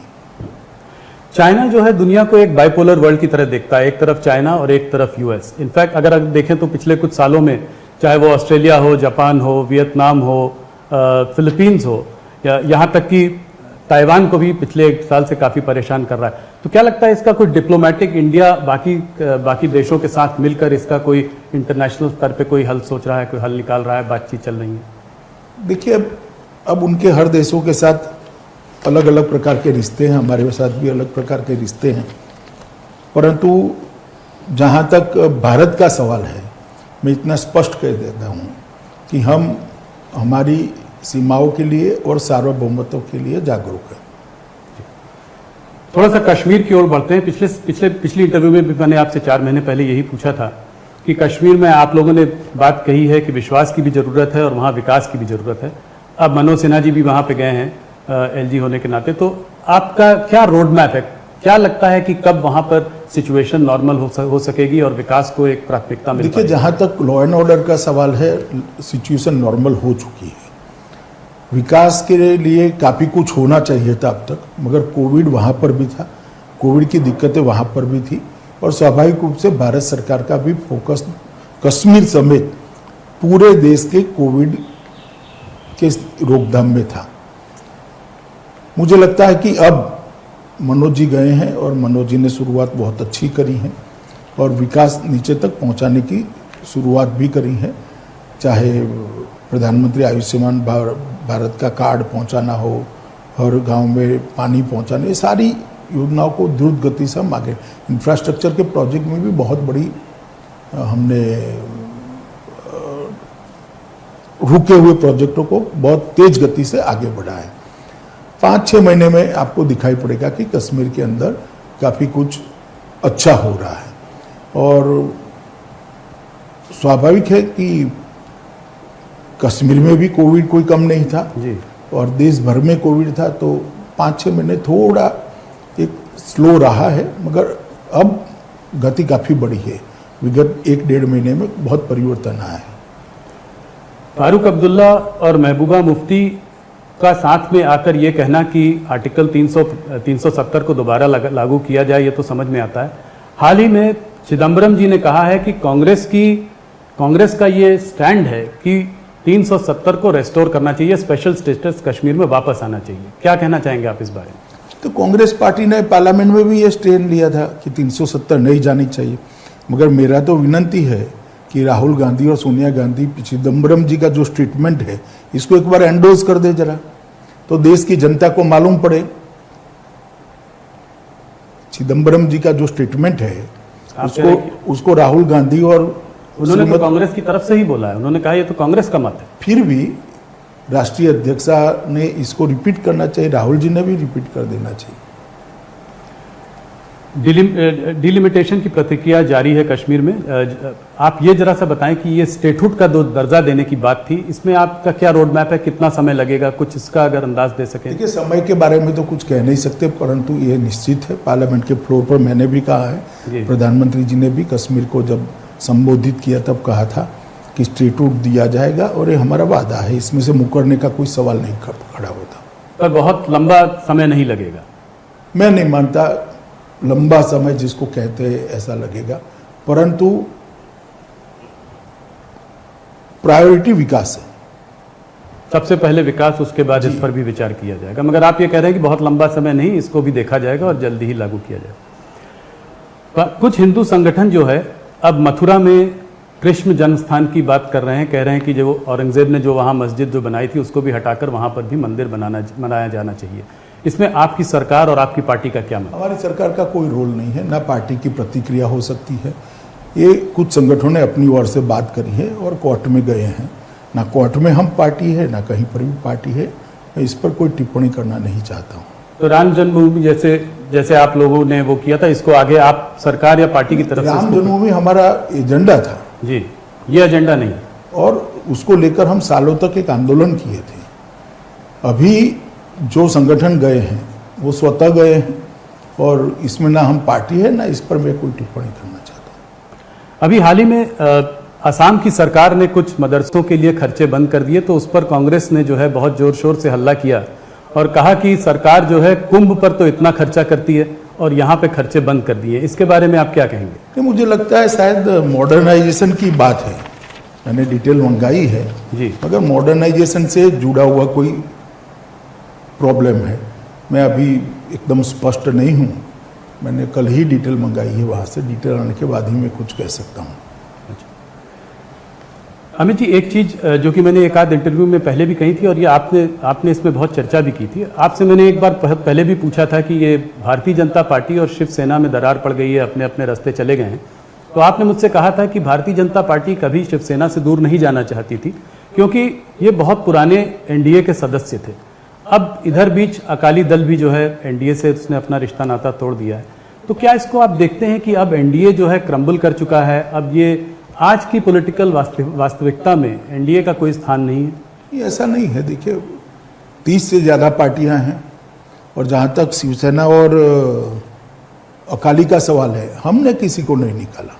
चाइना जो है दुनिया को एक बाइपोलर वर्ल्ड की तरह देखता है, एक तरफ चाइना और एक तरफ यूएस। इनफैक्ट अगर देखें तो पिछले कुछ सालों में, चाहे वो ऑस्ट्रेलिया हो, जापान हो, वियतनाम हो, फिलीपींस हो, या यहाँ तक कि ताइवान को भी पिछले एक साल से काफ़ी परेशान कर रहा है। तो क्या लगता है इसका कोई डिप्लोमेटिक इंडिया बाकी देशों के साथ मिलकर इसका कोई इंटरनेशनल स्तर पे कोई हल सोच रहा है, कोई हल निकाल रहा है, बातचीत चल रही है? देखिए, अब उनके हर देशों के साथ अलग अलग प्रकार के रिश्ते हैं, हमारे साथ भी अलग प्रकार के रिश्ते हैं। परंतु जहाँ तक भारत का सवाल है, मैं इतना स्पष्ट कह देता हूँ कि हम हमारी सीमाओं के लिए और सार्वभौमत्व के लिए जागरूक हैं। थोड़ा सा कश्मीर की ओर बढ़ते हैं। पिछली इंटरव्यू में भी मैंने आपसे 4 महीने पहले यही पूछा था कि कश्मीर में आप लोगों ने बात कही है कि विश्वास की भी जरूरत है और वहाँ विकास की भी जरूरत है। अब मनोज सिन्हा जी भी वहाँ पे गए हैं एलजी होने के नाते, तो आपका क्या रोड मैप है? क्या लगता है कि कब वहाँ पर सिचुएशन नॉर्मल हो सकेगी और विकास को एक प्राथमिकता मिल पाएगी? देखिए, जहाँ तक लॉ एंड ऑर्डर का सवाल है, सिचुएशन नॉर्मल हो चुकी है। विकास के लिए काफ़ी कुछ होना चाहिए था अब तक, मगर कोविड वहाँ पर भी था, कोविड की दिक्कतें वहाँ पर भी थी, और स्वाभाविक रूप से भारत सरकार का भी फोकस कश्मीर समेत पूरे देश के कोविड के रोकथाम में था। मुझे लगता है कि अब मनोज जी गए हैं और मनोज जी ने शुरुआत बहुत अच्छी करी है, और विकास नीचे तक पहुंचाने की शुरुआत भी करी है। चाहे प्रधानमंत्री आयुष्मान भारत का कार्ड पहुंचाना हो, हर गांव में पानी पहुंचाना, ये सारी योजनाओं को द्रुत गति से हम आगे, इंफ्रास्ट्रक्चर के प्रोजेक्ट में भी बहुत बड़ी हमने रुके हुए प्रोजेक्टों को बहुत तेज गति से आगे बढ़ाया है। 5-6 महीने में आपको दिखाई पड़ेगा कि कश्मीर के अंदर काफ़ी कुछ अच्छा हो रहा है, और स्वाभाविक है कि कश्मीर में भी कोविड कोई कम नहीं था जी, और देश भर में कोविड था, तो 5-6 महीने थोड़ा एक स्लो रहा है, मगर अब गति काफ़ी बढ़ी है। विगत 1-1.5 महीने में बहुत परिवर्तन आया है। फारूक अब्दुल्ला और महबूबा मुफ्ती का साथ में आकर ये कहना कि आर्टिकल 370 को दोबारा लागू किया जाए, ये तो समझ में आता है। हाल ही में चिदम्बरम जी ने कहा है कि कांग्रेस का ये स्टैंड है कि 370 को रेस्टोर करना चाहिए, स्पेशल स्टेटस कश्मीर में वापस आना चाहिए। क्या कहना चाहेंगे आप इस बारे में? तो कांग्रेस पार्टी ने पार्लियामेंट में भी ये स्टैंड लिया था कि 370 नहीं जानी चाहिए, मगर मेरा तो विनंती है कि राहुल गांधी और सोनिया गांधी चिदम्बरम जी का जो स्टेटमेंट है, इसको एक बार एंडोर्स कर दे जरा, तो देश की जनता को मालूम पड़े। चिदम्बरम जी का जो स्टेटमेंट है उसको राहुल गांधी और उन्होंने तो कांग्रेस की तरफ से ही बोला है, उन्होंने कहा ये तो कांग्रेस का मत है। फिर भी राष्ट्रीय अध्यक्षा ने इसको रिपीट करना चाहिए, राहुल जी ने भी रिपीट कर देना चाहिए। डिलिमिटेशन की प्रक्रिया जारी है कश्मीर में। आप ये जरा सा बताएं कि ये स्टेटहुड का जो दर्जा देने की बात थी, इसमें आपका क्या रोड मैप है, कितना समय लगेगा, कुछ इसका अगर अंदाज दे सकें। देखिए, समय के बारे में तो कुछ कह नहीं सकते, परंतु ये निश्चित है। पार्लियामेंट के फ्लोर पर मैंने भी कहा है, प्रधानमंत्री जी ने भी कश्मीर को जब संबोधित किया तब कहा था कि स्टेटहुड दिया जाएगा, और ये हमारा वादा है, इसमें से मुकरने का कोई सवाल नहीं खड़ा होता। पर बहुत लंबा समय नहीं लगेगा। मैं नहीं मानता लंबा समय जिसको कहते हैं ऐसा लगेगा, परंतु प्रायोरिटी विकास है। सबसे पहले विकास, उसके बाद इस पर भी विचार किया जाएगा। मगर आप ये कह रहे हैं कि बहुत लंबा समय नहीं, इसको भी देखा जाएगा और जल्दी ही लागू किया जाएगा। कुछ हिंदू संगठन जो है अब मथुरा में कृष्ण जन्मस्थान की बात कर रहे हैं, कह रहे हैं कि जो औरंगजेब ने जो वहाँ मस्जिद जो बनाई थी उसको भी हटाकर वहाँ पर भी मंदिर बनाया जाना चाहिए। इसमें आपकी सरकार और आपकी पार्टी का क्या मतलब? हमारी सरकार का कोई रोल नहीं है, ना पार्टी की प्रतिक्रिया हो सकती है। ये कुछ संगठनों ने अपनी ओर से बात करी है और कोर्ट में गए हैं। ना कोर्ट में हम पार्टी है, ना कहीं पर भी पार्टी है। मैं इस पर कोई टिप्पणी करना नहीं चाहता हूँ। तो राम जन्मभूमि जैसे आप लोगों ने वो किया था, इसको आगे आप सरकार या पार्टी की तरफ से? राम जन्मभूमि हमारा एजेंडा था जी, ये एजेंडा नहीं, और उसको लेकर हम सालों तक एक आंदोलन किए थे। अभी जो संगठन गए हैं वो स्वतः गए हैं, और इसमें ना हम पार्टी है, ना इस पर मैं कोई टिप्पणी करना चाहता हूँ। अभी हाल ही में असम की सरकार ने कुछ मदरसों के लिए खर्चे बंद कर दिए, तो उस पर कांग्रेस ने जो है बहुत जोर शोर से हल्ला किया और कहा कि सरकार जो है कुंभ पर तो इतना खर्चा करती है और यहाँ पे खर्चे बंद कर दिए। इसके बारे में आप क्या कहेंगे? मुझे लगता है शायद मॉडर्नाइजेशन की बात है, मैंने डिटेल मंगाई है जी, मगर मॉडर्नाइजेशन से जुड़ा हुआ कोई प्रॉब्लम है, मैं अभी एकदम स्पष्ट नहीं हूँ। मैंने कल ही डिटेल मंगाई है, वहाँ से डिटेल आने के बाद ही मैं कुछ कह सकता हूँ। अमित जी, एक चीज़ जो कि मैंने एक आध इंटरव्यू में पहले भी कही थी और ये आपने इसमें बहुत चर्चा भी की थी। आपसे मैंने एक बार पहले भी पूछा था कि ये भारतीय जनता पार्टी और शिवसेना में दरार पड़ गई है, अपने अपने रास्ते चले गए हैं, तो आपने मुझसे कहा था कि भारतीय जनता पार्टी कभी शिवसेना से दूर नहीं जाना चाहती थी, क्योंकि ये बहुत पुराने एनडीए के सदस्य थे। अब इधर बीच अकाली दल भी जो है एनडीए से उसने अपना रिश्ता नाता तोड़ दिया है, तो क्या इसको आप देखते हैं कि अब एनडीए जो है क्रम्बल कर चुका है? अब ये आज की पॉलिटिकल वास्तविकता में एनडीए का कोई स्थान नहीं है? ये ऐसा नहीं है। देखिए, 30 से ज़्यादा पार्टियां हैं, और जहाँ तक शिवसेना और अकाली का सवाल है, हमने किसी को नहीं निकाला।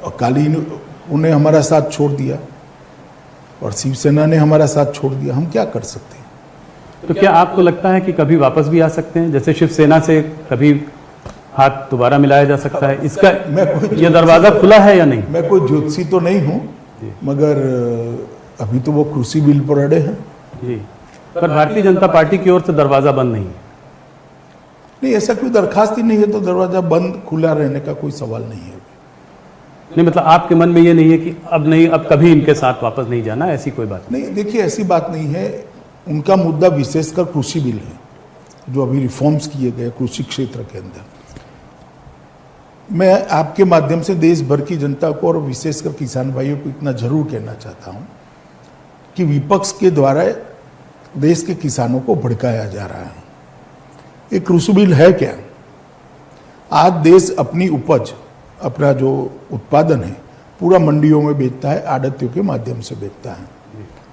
अकाली उन्हें हमारा साथ छोड़ दिया और शिवसेना ने हमारा साथ छोड़ दिया, हम क्या कर सकते हैं? तो क्या आपको लगता है कि कभी वापस भी आ सकते हैं? जैसे शिवसेना से कभी हाथ दोबारा मिलाया जा सकता है? इसका ये दरवाजा खुला है या नहीं? मैं कोई ज्योतिषी तो नहीं हूँ, मगर अभी तो वो कृषि बिल पर अड़े हैं जी, पर भारतीय जनता पार्टी की ओर से दरवाजा बंद नहीं है। नहीं, ऐसा कोई दरखास्त ही नहीं है, तो दरवाजा बंद खुला रहने का कोई सवाल नहीं है। नहीं, मतलब आपके मन में ये नहीं है कि अब नहीं, अब कभी इनके साथ वापस नहीं जाना, ऐसी कोई बात नहीं? देखिए, ऐसी बात नहीं है। उनका मुद्दा विशेषकर कृषि बिल है, जो अभी रिफॉर्म्स किए गए कृषि क्षेत्र के अंदर। मैं आपके माध्यम से देश भर की जनता को और विशेषकर किसान भाइयों को इतना जरूर कहना चाहता हूं कि विपक्ष के द्वारा देश के किसानों को भड़काया जा रहा है। ये कृषि बिल है क्या? आज देश अपनी उपज, अपना जो उत्पादन है, पूरा मंडियों में बेचता है, आड़तियों के माध्यम से बेचता है,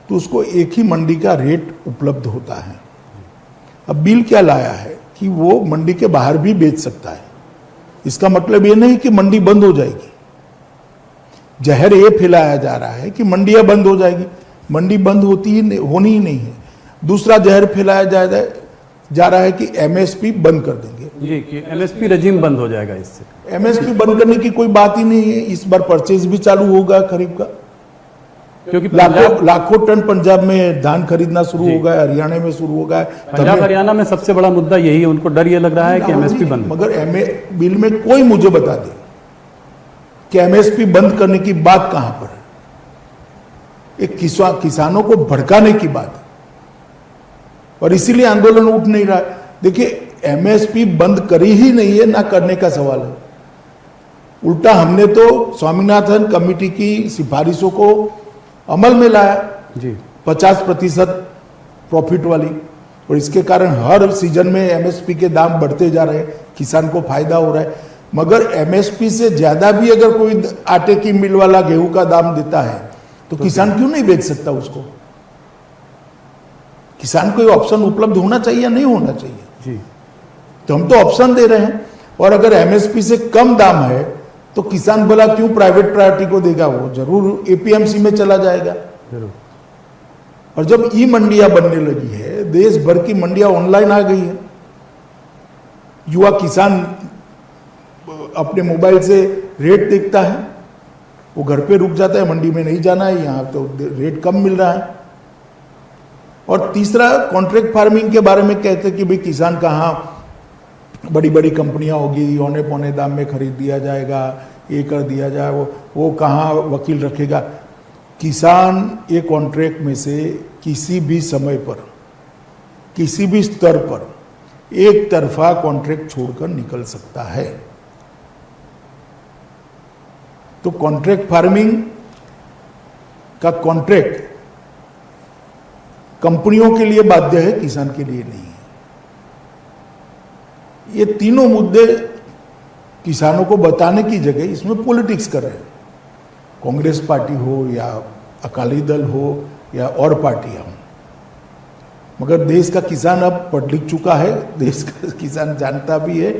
तो उसको एक ही मंडी का रेट उपलब्ध होता है। अब बिल क्या लाया है कि वो मंडी के बाहर भी बेच सकता है। इसका मतलब ये नहीं कि मंडी बंद हो जाएगी। जहर ये फैलाया जा रहा है कि मंडियां बंद हो जाएगी। मंडी बंद होनी ही नहीं है। दूसरा जहर फैलाया जा रहा है कि एमएसपी बंद कर देंगे जी, कि एमएसपी रजीम बंद हो जाएगा इससे। एमएसपी बंद करने की कोई बात ही नहीं है। इस बार परचेज भी चालू होगा खरीफ का, क्योंकि लाखों टन पंजाब में धान खरीदना शुरू हो गया, हरियाणा में शुरू हो गया। पंजाब हरियाणा में सबसे बड़ा मुद्दा यही है, उनको डर ये लग रहा है कि एमएसपी बंद। मगर बिल में कोई मुझे बता दे कि एमएसपी बंद करने की बात कहां पर है। एक किसानों को भड़काने की बात है, और इसीलिए आंदोलन उठ नहीं रहा है। देखिए, एमएसपी बंद करी ही नहीं है, ना करने का सवाल है। उल्टा हमने तो स्वामीनाथन कमेटी की सिफारिशों को अमल में लाया जी 50% प्रॉफिट वाली, और इसके कारण हर सीजन में एमएसपी के दाम बढ़ते जा रहे हैं, किसान को फायदा हो रहा है। मगर एमएसपी से ज्यादा भी अगर कोई आटे की मिल वाला गेहूं का दाम देता है तो किसान क्यों नहीं बेच सकता उसको? किसान को ये ऑप्शन उपलब्ध होना चाहिए या नहीं होना चाहिए? जी तो हम तो ऑप्शन दे रहे हैं, और अगर एमएसपी से कम दाम है तो किसान भला क्यों प्राइवेट प्रायोरिटी को देगा? वो जरूर एपीएमसी में चला जाएगा। जरूर। और जब ई मंडियां बनने लगी है, देश भर की मंडियां ऑनलाइन आ गई है, युवा किसान अपने मोबाइल से रेट देखता है, वो घर पे रुक जाता है, मंडी में नहीं जाना है, यहाँ तो रेट कम मिल रहा है। और तीसरा, कॉन्ट्रैक्ट फार्मिंग के बारे में कहते हैं कि भाई किसान कहाँ, बड़ी बड़ी कंपनियां होगी, औने पौने दाम में खरीद दिया जाएगा, ये कर दिया जाए, वो कहाँ वकील रखेगा? किसान ये कॉन्ट्रैक्ट में से किसी भी समय पर, किसी भी स्तर पर एक तरफा कॉन्ट्रैक्ट छोड़कर निकल सकता है। तो कॉन्ट्रैक्ट फार्मिंग का कॉन्ट्रैक्ट कंपनियों के लिए बाध्य है, किसान के लिए नहीं है। ये तीनों मुद्दे किसानों को बताने की जगह इसमें पॉलिटिक्स कर रहे हैं, कांग्रेस पार्टी हो या अकाली दल हो या और पार्टियां हो। मगर देश का किसान अब पढ़ लिख चुका है, देश का किसान जानता भी है,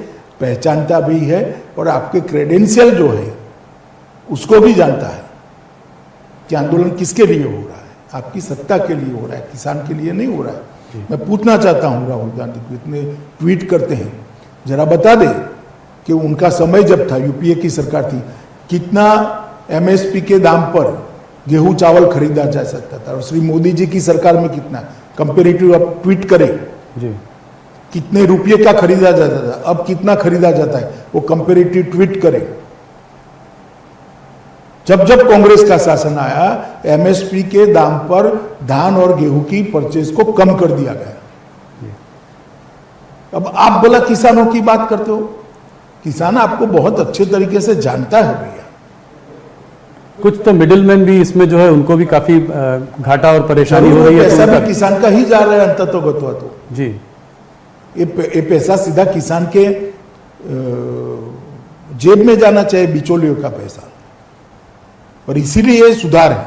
पहचानता भी है, और आपके क्रेडेंशियल जो है उसको भी जानता है कि आंदोलन किसके लिए हो रहा है। आपकी सत्ता के लिए हो रहा है, किसान के लिए नहीं हो रहा है। मैं पूछना चाहता हूं राहुल गांधी को, इतने ट्वीट करते हैं, जरा बता दे कि उनका समय जब था, यूपीए की सरकार थी, कितना एमएसपी के दाम पर गेहूं चावल खरीदा जा सकता था, और श्री मोदी जी की सरकार में कितना, कंपेरेटिव आप ट्वीट करें जी, कितने रुपये का खरीदा जाता था, अब कितना खरीदा जाता है, वो कंपेरेटिव ट्वीट करें। जब जब कांग्रेस का शासन आया, एमएसपी के दाम पर धान और गेहूं की परचेज को कम कर दिया गया। अब आप बोला किसानों की बात करते हो, किसान आपको बहुत अच्छे तरीके से जानता है भैया। कुछ तो मिडिलमैन भी इसमें जो है उनको भी काफी घाटा और परेशानी हो रही है। पैसा भी किसान का ही जा रहा है अंततोगत्वा तो जी, ये पैसा सीधा किसान के जेब में जाना चाहिए, बिचौलियों का पैसा, और इसीलिए ये सुधार है।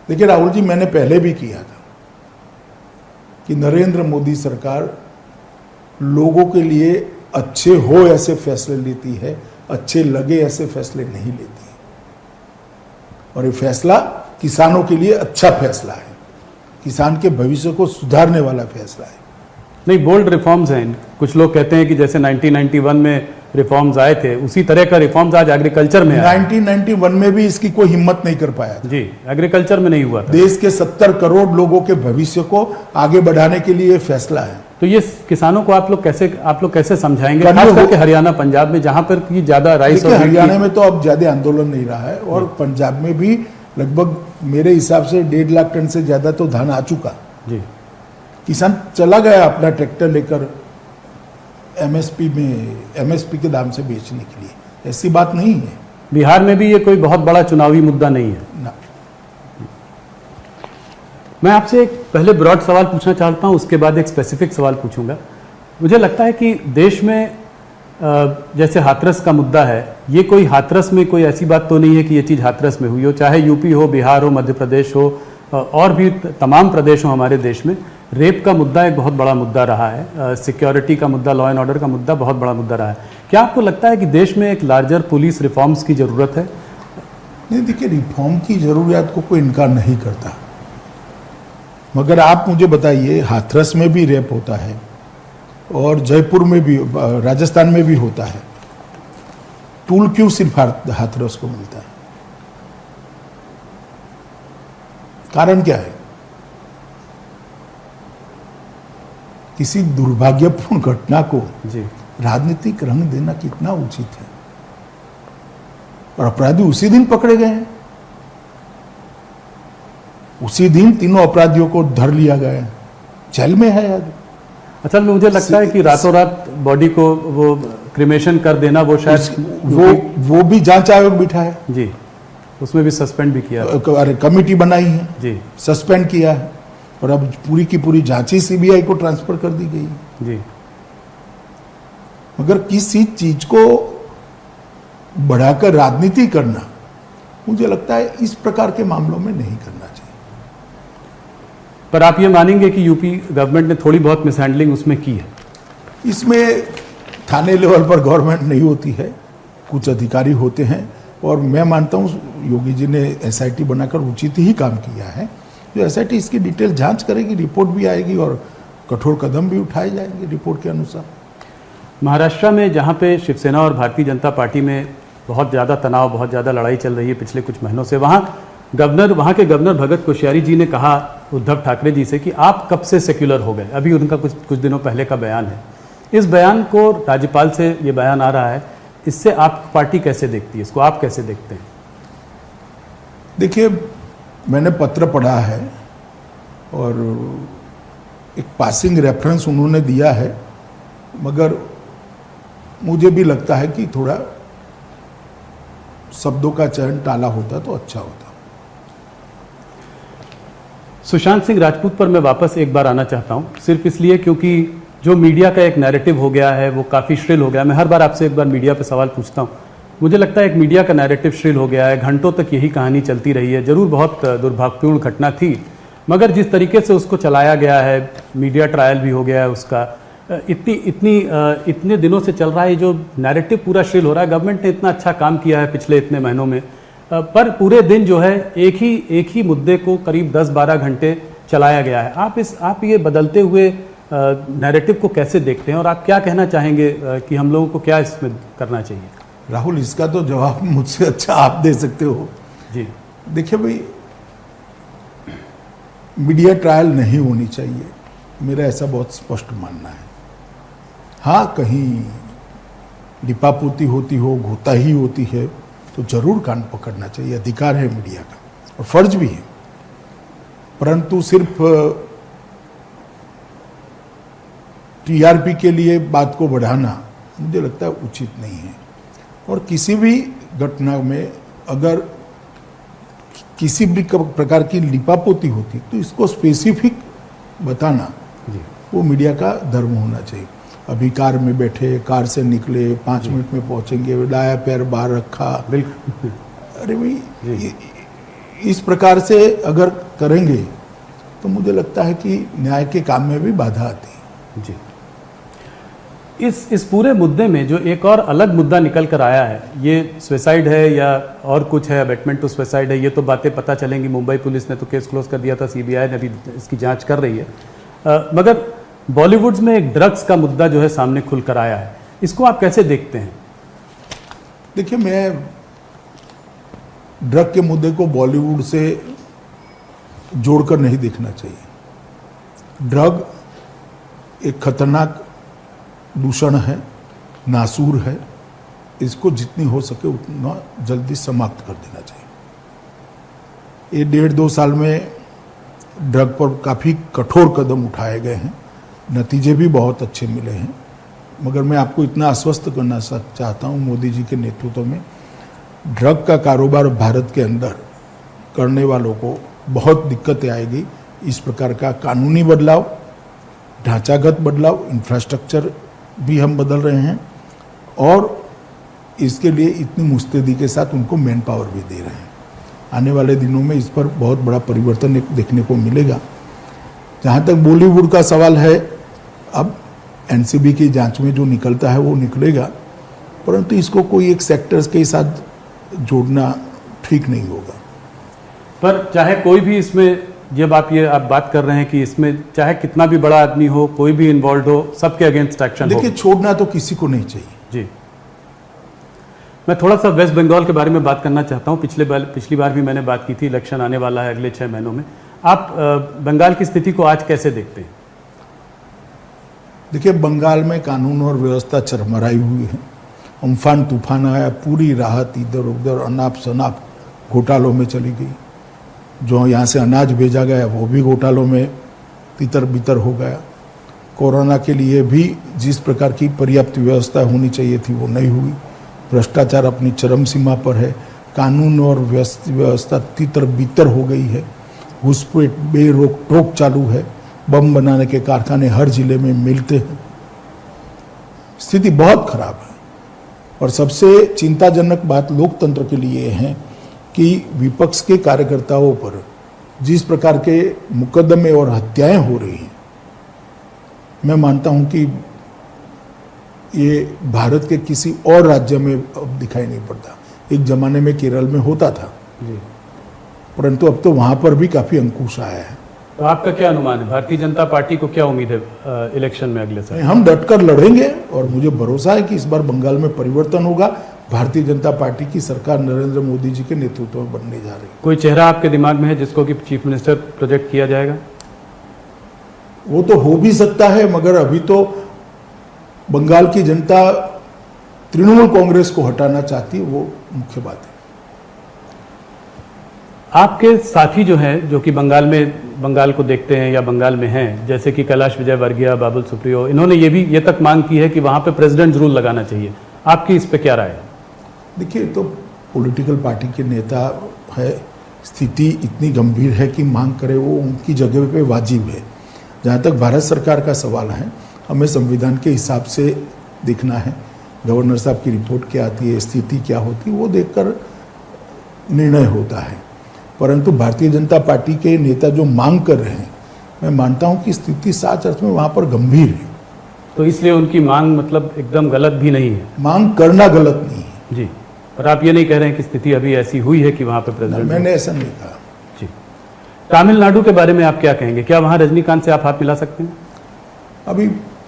देखिए राहुल जी, मैंने पहले भी किया था कि नरेंद्र मोदी सरकार लोगों के लिए अच्छे हो ऐसे फैसले लेती है, अच्छे लगे ऐसे फैसले नहीं लेती है, और ये फैसला किसानों के लिए अच्छा फैसला है, किसान के भविष्य को सुधारने वाला फैसला है। नहीं, बोल्ड रिफॉर्म्स हैं। कुछ लोग कहते हैं कि जैसे 1991 में रिफॉर्म्स आए थे, उसी तरह का रिफॉर्म्स आज एग्रीकल्चर में आया। 1991 में भी इसकी कोई हिम्मत नहीं कर पाया था। जी, एग्रीकल्चर में नहीं हुआ था। देश के 70 करोड़ लोगों के भविष्य को आगे बढ़ाने के लिए फैसला है। तो ये किसानों को आप लोग कैसे समझाएंगे, खास करके हरियाणा पंजाब में, जहां पर की ज्यादा राइस और हरियाणा में तो अब ज्यादा आंदोलन नहीं रहा है, और पंजाब में भी लगभग मेरे हिसाब से 1.5 लाख टन से ज्यादा तो धान आ चुका। जी, किसान चला गया अपना ट्रैक्टर लेकर एमएसपी के दाम से बेचने के लिए। ऐसी बात नहीं है। बिहार में भी ये कोई बहुत बड़ा चुनावी मुद्दा नहीं है ना। मैं आपसे एक पहले ब्रॉड सवाल पूछना चाहता हूं, उसके बाद एक स्पेसिफिक सवाल पूछूंगा। मुझे लगता है कि देश में जैसे हाथरस का मुद्दा है, ये कोई हाथरस में कोई ऐसी बात तो नहीं है कि ये चीज़ हाथरस में हुई हो, चाहे यूपी हो, बिहार हो, मध्य प्रदेश हो, और भी तमाम प्रदेश हो हमारे देश में। रेप का मुद्दा एक बहुत बड़ा मुद्दा रहा है, सिक्योरिटी का मुद्दा, लॉ एंड ऑर्डर का मुद्दा बहुत बड़ा मुद्दा रहा है। क्या आपको लगता है कि देश में एक लार्जर पुलिस रिफॉर्म्स की ज़रूरत है? नहीं, देखिए, रिफॉर्म की जरूरियात को कोई इनकार नहीं करता, मगर आप मुझे बताइए, हाथरस में भी रेप होता है और जयपुर में भी, राजस्थान में भी होता है, टूल क्यों सिर्फ हाथरस को मिलता है? कारण क्या है? किसी दुर्भाग्यपूर्ण घटना को जी, राजनीतिक रंग देना कितना उचित है? और अपराधी उसी दिन पकड़े गए हैं, उसी दिन तीनों अपराधियों को धर लिया गया है, जेल में है आज। असल में मुझे लगता है कि रातों रात बॉडी को वो क्रिमेशन कर देना वो शायद वो भी जांच आयोग बिठा है जी, उसमें भी सस्पेंड भी किया अरे कमेटी बनाई है जी, सस्पेंड किया है और अब पूरी की पूरी जांच ही सीबीआई को ट्रांसफर कर दी गई है जी। मगर किसी चीज को बढ़ाकर राजनीति करना मुझे लगता है इस प्रकार के मामलों में नहीं करना चाहिए। पर आप ये मानेंगे कि यूपी गवर्नमेंट ने थोड़ी बहुत मिसहैंडलिंग उसमें की है? इसमें थाने लेवल पर गवर्नमेंट नहीं होती है, कुछ अधिकारी होते हैं और मैं मानता हूं योगी जी ने एसआईटी बनाकर उचित ही काम किया है। जो एसआईटी इसकी डिटेल जांच करेगी, रिपोर्ट भी आएगी और कठोर कदम भी उठाए जाएंगे रिपोर्ट के अनुसार। महाराष्ट्र में जहां पे शिवसेना और भारतीय जनता पार्टी में बहुत ज़्यादा तनाव, बहुत ज़्यादा लड़ाई चल रही है पिछले कुछ महीनों से, वहाँ के गवर्नर भगत कोश्यारी जी ने कहा उद्धव ठाकरे जी से कि आप कब से सेक्युलर हो गए। अभी उनका कुछ दिनों पहले का बयान है। इस बयान को राज्यपाल से ये बयान आ रहा है, इससे आप पार्टी कैसे देखती है, इसको आप कैसे देखते हैं? देखिए, मैंने पत्र पढ़ा है और एक पासिंग रेफरेंस उन्होंने दिया है, मगर मुझे भी लगता है कि थोड़ा शब्दों का चयन टाला होता तो अच्छा होता। सुशांत सिंह राजपूत पर मैं वापस एक बार आना चाहता हूं, सिर्फ इसलिए क्योंकि जो मीडिया का एक नैरेटिव हो गया है वो काफ़ी श्रिल हो गया। मैं हर बार आपसे एक बार मीडिया पे सवाल पूछता हूं, मुझे लगता है एक मीडिया का नैरेटिव श्रिल हो गया है, घंटों तक यही कहानी चलती रही है। जरूर बहुत दुर्भाग्यपूर्ण घटना थी, मगर जिस तरीके से उसको चलाया गया है, मीडिया ट्रायल भी हो गया है उसका, इतने दिनों से चल रहा है, जो नैरेटिव पूरा श्रिल हो रहा है। गवर्नमेंट ने इतना अच्छा काम किया है पिछले इतने महीनों में, पर पूरे दिन जो है एक ही मुद्दे को करीब 10-12 घंटे चलाया गया है। आप ये बदलते हुए नैरेटिव को कैसे देखते हैं और आप क्या कहना चाहेंगे कि हम लोगों को क्या इसमें करना चाहिए? राहुल, इसका तो जवाब मुझसे अच्छा आप दे सकते हो जी। देखिए भाई, मीडिया ट्रायल नहीं होनी चाहिए, मेरा ऐसा बहुत स्पष्ट मानना है। हाँ, कहीं लिपापोती होती हो, घोताही होती है तो जरूर कान पकड़ना चाहिए, अधिकार है मीडिया का और फर्ज भी है, परंतु सिर्फ टीआरपी के लिए बात को बढ़ाना मुझे लगता है उचित नहीं है। और किसी भी घटना में अगर किसी भी प्रकार की लिपापोती होती तो इसको स्पेसिफिक बताना वो मीडिया का धर्म होना चाहिए। अभी कार में बैठे, कार से निकले, 5 मिनट में पहुंचेंगे, दाया पैर बाहर रखा, बिल्कुल। अरे भाई, इस प्रकार से अगर करेंगे तो मुझे लगता है कि न्याय के काम में भी बाधा आती है। जी। इस पूरे मुद्दे में जो एक और अलग मुद्दा निकल कर आया है, ये सुसाइड है या और कुछ है, अबेटमेंट टू सुसाइड है, ये तो बातें पता चलेंगी। मुंबई पुलिस ने तो केस क्लोज कर दिया था, सीबीआई ने अभी इसकी जांच कर रही है। मगर बॉलीवुड में एक ड्रग्स का मुद्दा जो है सामने खुलकर आया है, इसको आप कैसे देखते हैं? देखिए, मैं ड्रग के मुद्दे को बॉलीवुड से जोड़कर नहीं देखना चाहिए। ड्रग एक खतरनाक दूषण है, नासूर है, इसको जितनी हो सके उतना जल्दी समाप्त कर देना चाहिए। ये 1.5-2 साल में ड्रग पर काफ़ी कठोर कदम उठाए गए हैं, नतीजे भी बहुत अच्छे मिले हैं, मगर मैं आपको इतना आश्वस्त करना चाहता हूँ, मोदी जी के नेतृत्व में ड्रग का कारोबार भारत के अंदर करने वालों को बहुत दिक्कतें आएगी। इस प्रकार का कानूनी बदलाव, ढांचागत बदलाव, इंफ्रास्ट्रक्चर भी हम बदल रहे हैं और इसके लिए इतनी मुस्तैदी के साथ उनको मैन पावर भी दे रहे हैं। आने वाले दिनों में इस पर बहुत बड़ा परिवर्तन देखने को मिलेगा। जहाँ तक बॉलीवुड का सवाल है, अब एनसीबी की जांच में जो निकलता है वो निकलेगा, परंतु इसको कोई एक सेक्टर्स के साथ जोड़ना ठीक नहीं होगा। पर चाहे कोई भी इसमें, जब आप बात कर रहे हैं कि इसमें चाहे कितना भी बड़ा आदमी हो, कोई भी इन्वॉल्व हो, सबके अगेंस्ट एक्शन हो। देखिए, छोड़ना तो किसी को नहीं चाहिए। जी। मैं थोड़ा सा वेस्ट बंगाल के बारे में बात करना चाहता हूँ। पिछली बार भी मैंने बात की थी, इलेक्शन आने वाला है अगले 6 महीनों में। आप बंगाल की स्थिति को आज कैसे देखते हैं? देखिए, बंगाल में कानून और व्यवस्था चरमराई हुई है। अम्फान तूफान आया, पूरी राहत इधर उधर अनाप शनाप घोटालों में चली गई। जो यहाँ से अनाज भेजा गया वो भी घोटालों में तितर बितर हो गया। कोरोना के लिए भी जिस प्रकार की पर्याप्त व्यवस्था होनी चाहिए थी वो नहीं हुई। भ्रष्टाचार अपनी चरम सीमा पर है। कानून और व्यवस्था तितर बितर हो गई है। घुसपैठ बेरोक टोक चालू है। बम बनाने के कारखाने हर जिले में मिलते हैं। स्थिति बहुत खराब है। और सबसे चिंताजनक बात लोकतंत्र के लिए है कि विपक्ष के कार्यकर्ताओं पर जिस प्रकार के मुकदमे और हत्याएं हो रही हैं, मैं मानता हूं कि ये भारत के किसी और राज्य में अब दिखाई नहीं पड़ता। एक जमाने में केरल में होता था, परंतु अब तो वहां पर भी काफी अंकुश आया है। तो आपका क्या अनुमान है, भारतीय जनता पार्टी को क्या उम्मीद है इलेक्शन में अगले साल? हम डटकर लड़ेंगे और मुझे भरोसा है कि इस बार बंगाल में परिवर्तन होगा। भारतीय जनता पार्टी की सरकार नरेंद्र मोदी जी के नेतृत्व में बनने जा रही है। कोई चेहरा आपके दिमाग में है जिसको कि चीफ मिनिस्टर प्रोजेक्ट किया जाएगा? वो तो हो भी सकता है, मगर अभी तो बंगाल की जनता तृणमूल कांग्रेस को हटाना चाहती है, वो मुख्य बात है। आपके साथी जो हैं, जो कि बंगाल को देखते हैं या बंगाल में हैं, जैसे कि कैलाश विजयवर्गीय, बाबुल सुप्रियो, इन्होंने ये तक मांग की है कि वहां पे प्रेसिडेंट रूल लगाना चाहिए। आपकी इस पे क्या राय है? देखिए, तो पॉलिटिकल पार्टी के नेता है, स्थिति इतनी गंभीर है कि मांग करे वो उनकी जगह पे वाजिब है। जहाँ तक भारत सरकार का सवाल है, हमें संविधान के हिसाब से देखना है। गवर्नर साहब की रिपोर्ट क्या आती है, स्थिति क्या होती है, वो देखकर निर्णय होता है। परंतु भारतीय जनता पार्टी के नेता जो मांग कर रहे हैं, मैं मानता हूं कि स्थिति सच अर्थ में वहां पर गंभीर है। तो इसलिए उनकी मांग मतलब एकदम गलत भी नहीं है? मांग करना गलत नहीं है जी, पर आप ये नहीं कह रहे हैं कि स्थिति अभी ऐसी हुई है कि वहां पे प्रेसिडेंट? मैंने ऐसा नहीं कहा जी। तमिलनाडु के बारे में आप क्या कहेंगे? क्या वहां रजनीकांत से आप हाथ मिला सकते हैं? अभी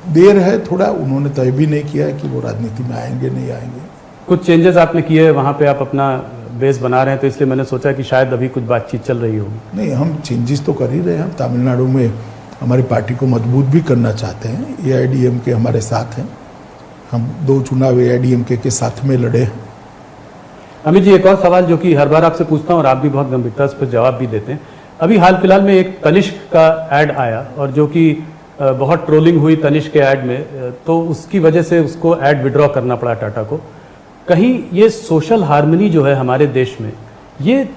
देर है थोड़ा, उन्होंने तय भी नहीं किया है कि वो राजनीति में आएंगे नहीं आएंगे। कुछ चेंजेस आपने किए हैं वहां पे, आप अपना बेस बना रहे हैं, तो इसलिए मैंने सोचा कि शायद अभी कुछ बातचीत चल रही होगी। नहीं, हम चेंजेस तो कर ही रहे हैं। हम तमिलनाडु में हमारी पार्टी को मजबूत भी करना चाहते हैं। AIADMK हमारे साथ हैं। हम 2 चुनाव AIADMK के साथ में लड़े हैं। अमित जी, एक और सवाल जो कि हर बार आपसे पूछता हूं और आप भी बहुत गंभीरता से जवाब भी देते हैं। अभी हाल फिलहाल में एक तनिष्क का ऐड आया और जो कि बहुत ट्रोलिंग हुई तनिष्क के ऐड में, तो उसकी वजह से उसको ऐड विड्रॉ करना पड़ा टाटा को। कहीं ये सोशल हार्मनी जो है हमारे देश में, ये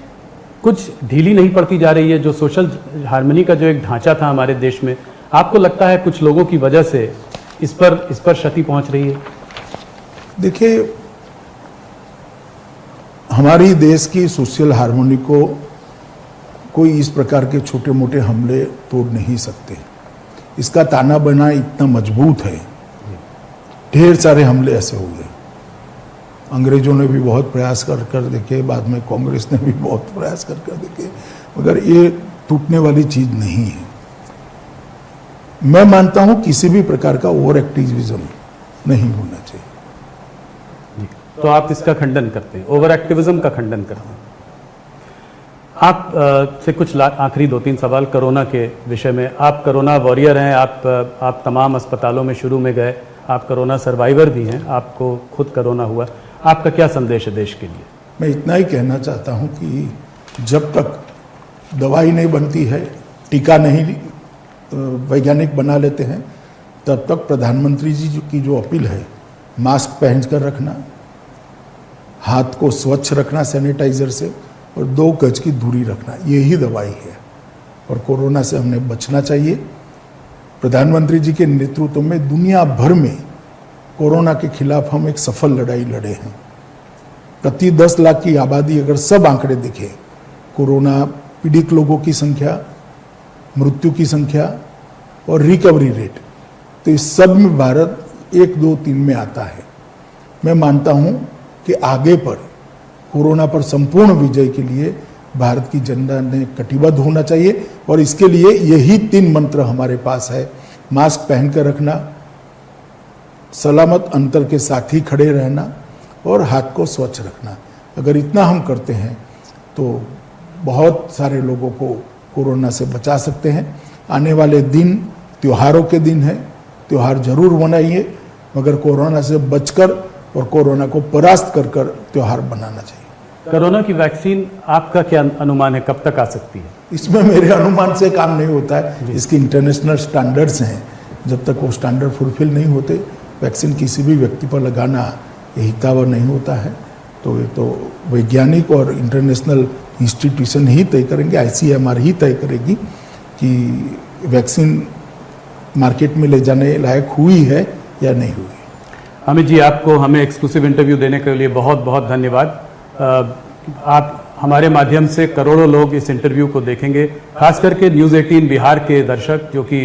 कुछ ढीली नहीं पड़ती जा रही है? जो सोशल हार्मनी का जो एक ढांचा था हमारे देश में, आपको लगता है कुछ लोगों की वजह से इस पर क्षति पहुंच रही है? देखिए, हमारी देश की सोशल हार्मनी को कोई इस प्रकार के छोटे मोटे हमले तोड़ नहीं सकते। इसका ताना बना इतना मजबूत है। ढेर सारे हमले ऐसे हुए। अंग्रेजों ने भी बहुत प्रयास कर देखे, बाद में कांग्रेस ने भी बहुत प्रयास कर देखे, मगर ये टूटने वाली चीज नहीं है। मैं मानता हूं किसी भी प्रकार का ओवर एक्टिविज्म नहीं होना चाहिए। तो आप इसका खंडन करते हैं, ओवर एक्टिविज्म का खंडन करते हैं। आप से कुछ आखिरी 2-3 सवाल कोरोना के विषय में। आप कोरोना वॉरियर हैं, आप तमाम अस्पतालों में शुरू में गए, आप कोरोना सर्वाइवर भी हैं, आपको खुद कोरोना हुआ। आपका क्या संदेश है देश के लिए? मैं इतना ही कहना चाहता हूं कि जब तक दवाई नहीं बनती है, टीका नहीं वैज्ञानिक बना लेते हैं, तब तक प्रधानमंत्री जी की जो अपील है, मास्क पहनकर रखना, हाथ को स्वच्छ रखना सैनिटाइजर से, और 2 गज की दूरी रखना, यही दवाई है। और कोरोना से हमने बचना चाहिए। प्रधानमंत्री जी के नेतृत्व में दुनिया भर में कोरोना के खिलाफ हम एक सफल लड़ाई लड़े हैं। प्रति 10 लाख की आबादी अगर सब आंकड़े देखें, कोरोना पीड़ित लोगों की संख्या, मृत्यु की संख्या और रिकवरी रेट, तो इस सब में भारत 1, 2, 3 में आता है। मैं मानता हूं कि आगे पर कोरोना पर संपूर्ण विजय के लिए भारत की जनता ने कटिबद्ध होना चाहिए। और इसके लिए यही 3 मंत्र हमारे पास है। मास्क पहनकर रखना, सलामत अंतर के साथ ही खड़े रहना और हाथ को स्वच्छ रखना। अगर इतना हम करते हैं तो बहुत सारे लोगों को कोरोना से बचा सकते हैं। आने वाले दिन त्योहारों के दिन है, त्योहार जरूर मनाइए, मगर कोरोना से बचकर और कोरोना को परास्त कर कर त्योहार बनाना चाहिए। कोरोना की वैक्सीन आपका क्या अनुमान है, कब तक आ सकती है? इसमें मेरे अनुमान से काम नहीं होता है। इसके इंटरनेशनल स्टैंडर्ड्स हैं जब तक वो स्टैंडर्ड फुलफिल नहीं होते वैक्सीन किसी भी व्यक्ति पर लगाना ये हितावह नहीं होता है। तो ये तो वैज्ञानिक और इंटरनेशनल इंस्टीट्यूशन ही तय करेंगे, ICMR ही तय करेगी कि वैक्सीन मार्केट में ले जाने लायक हुई है या नहीं हुई। अमित जी, आपको हमें एक्सक्लूसिव इंटरव्यू देने के लिए बहुत बहुत धन्यवाद। आप हमारे माध्यम से करोड़ों लोग इस इंटरव्यू को देखेंगे, खास करके न्यूज़ 18 बिहार के दर्शक जो कि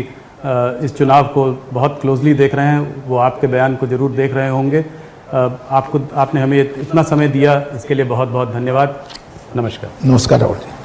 इस चुनाव को बहुत क्लोजली देख रहे हैं, वो आपके बयान को जरूर देख रहे होंगे। आपने हमें इतना समय दिया, इसके लिए बहुत बहुत धन्यवाद। नमस्कार। नमस्कार राहुल जी।